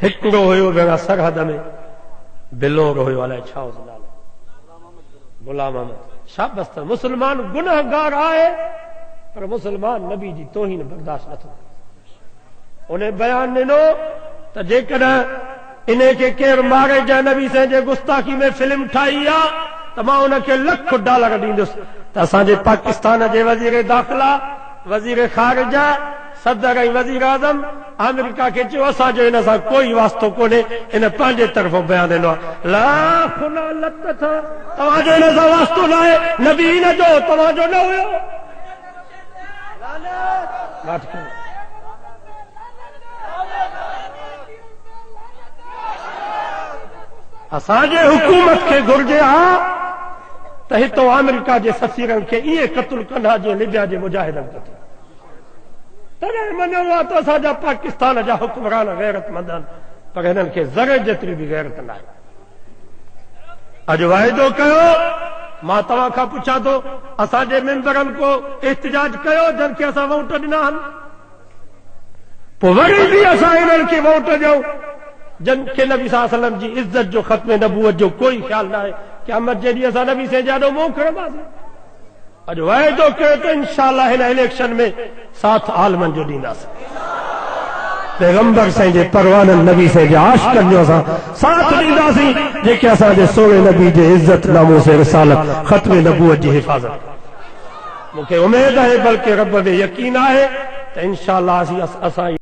हिकिड़ो हुयो भेणा सरहद में बिलोर हुयो, अलाए छा हुओ नालो, गुलाम अहमद। शाबस त मुस्लमान गुनहगार आहे, पर मुस्लमान नबी जी तौहीन बर्दाश्त नथो करे। उन बयान ॾिनो त जेकॾहिं इन खे केरु मारे जा नबी साईं जे गुस्ताखी में फिल्म ठाही आहे त मां उनखे $1,00,000 ॾींदुसि। त असांजे पाकिस्तान जे वज़ीर दाख़िला, वज़ीर ख़ारिजा, सदर ऐं वज़ीर आज़म अमेरिका खे चयो असांजो हिन सां कोई वास्तो कोन्हे, इन पंहिंजे तरफ़ो बयान ॾिनो आहे। तव्हांजो हिन सां वास्तो न आहे, नबी हिन जो तव्हांजो न हुयो। असांजे हुकूमत खे घुर्जे हा त हितो अमेरिका जे सफ़ीरनि खे ईअं क़तल कंदा जीअं लिबिया जे मुजाहिदनि क़तल। तॾहिं मञियो आहे त असांजा पाकिस्तान जा हुक्मरान गैरतमंद आहिनि, पर हिननि खे ज़रे जेतिरी बि गैरत न आहे। अॼु वाइदो कयो, मां तव्हां खां पुछां थो, असांजे मेंबरनि को एहतिजाज कयो जन खे असां वोट ॾिना आहिनि? पोइ वरी बि असां हिननि खे वोट ॾियूं जन खे नबी सल्लल्लाहु अलैहि वसल्लम जी इज़त जो, ख़त्म नबूवत जो कोई ख़्याल न आहे। क़यामत जे ॾींहुं असां नबी साईं जाॾो मुंहुं खणंदासीं। अॼु वाइदो कयो त इंशाअल्लाह हिन इलेक्शन में साथ आलमनि जो ॾींदासीं। पैगंबर साईं जे परवाननि नबी साईं जे आशिक़नि जो असां साथ ॾींदासीं, जेके असांजे सोने नबी जे इज़त, नामूस रिसालत, ख़त्म नबूवत जी हिफ़ाज़त। मूंखे उमेद आहे, बल्कि रब में यकीन आहे त इंशाअल्लाह असां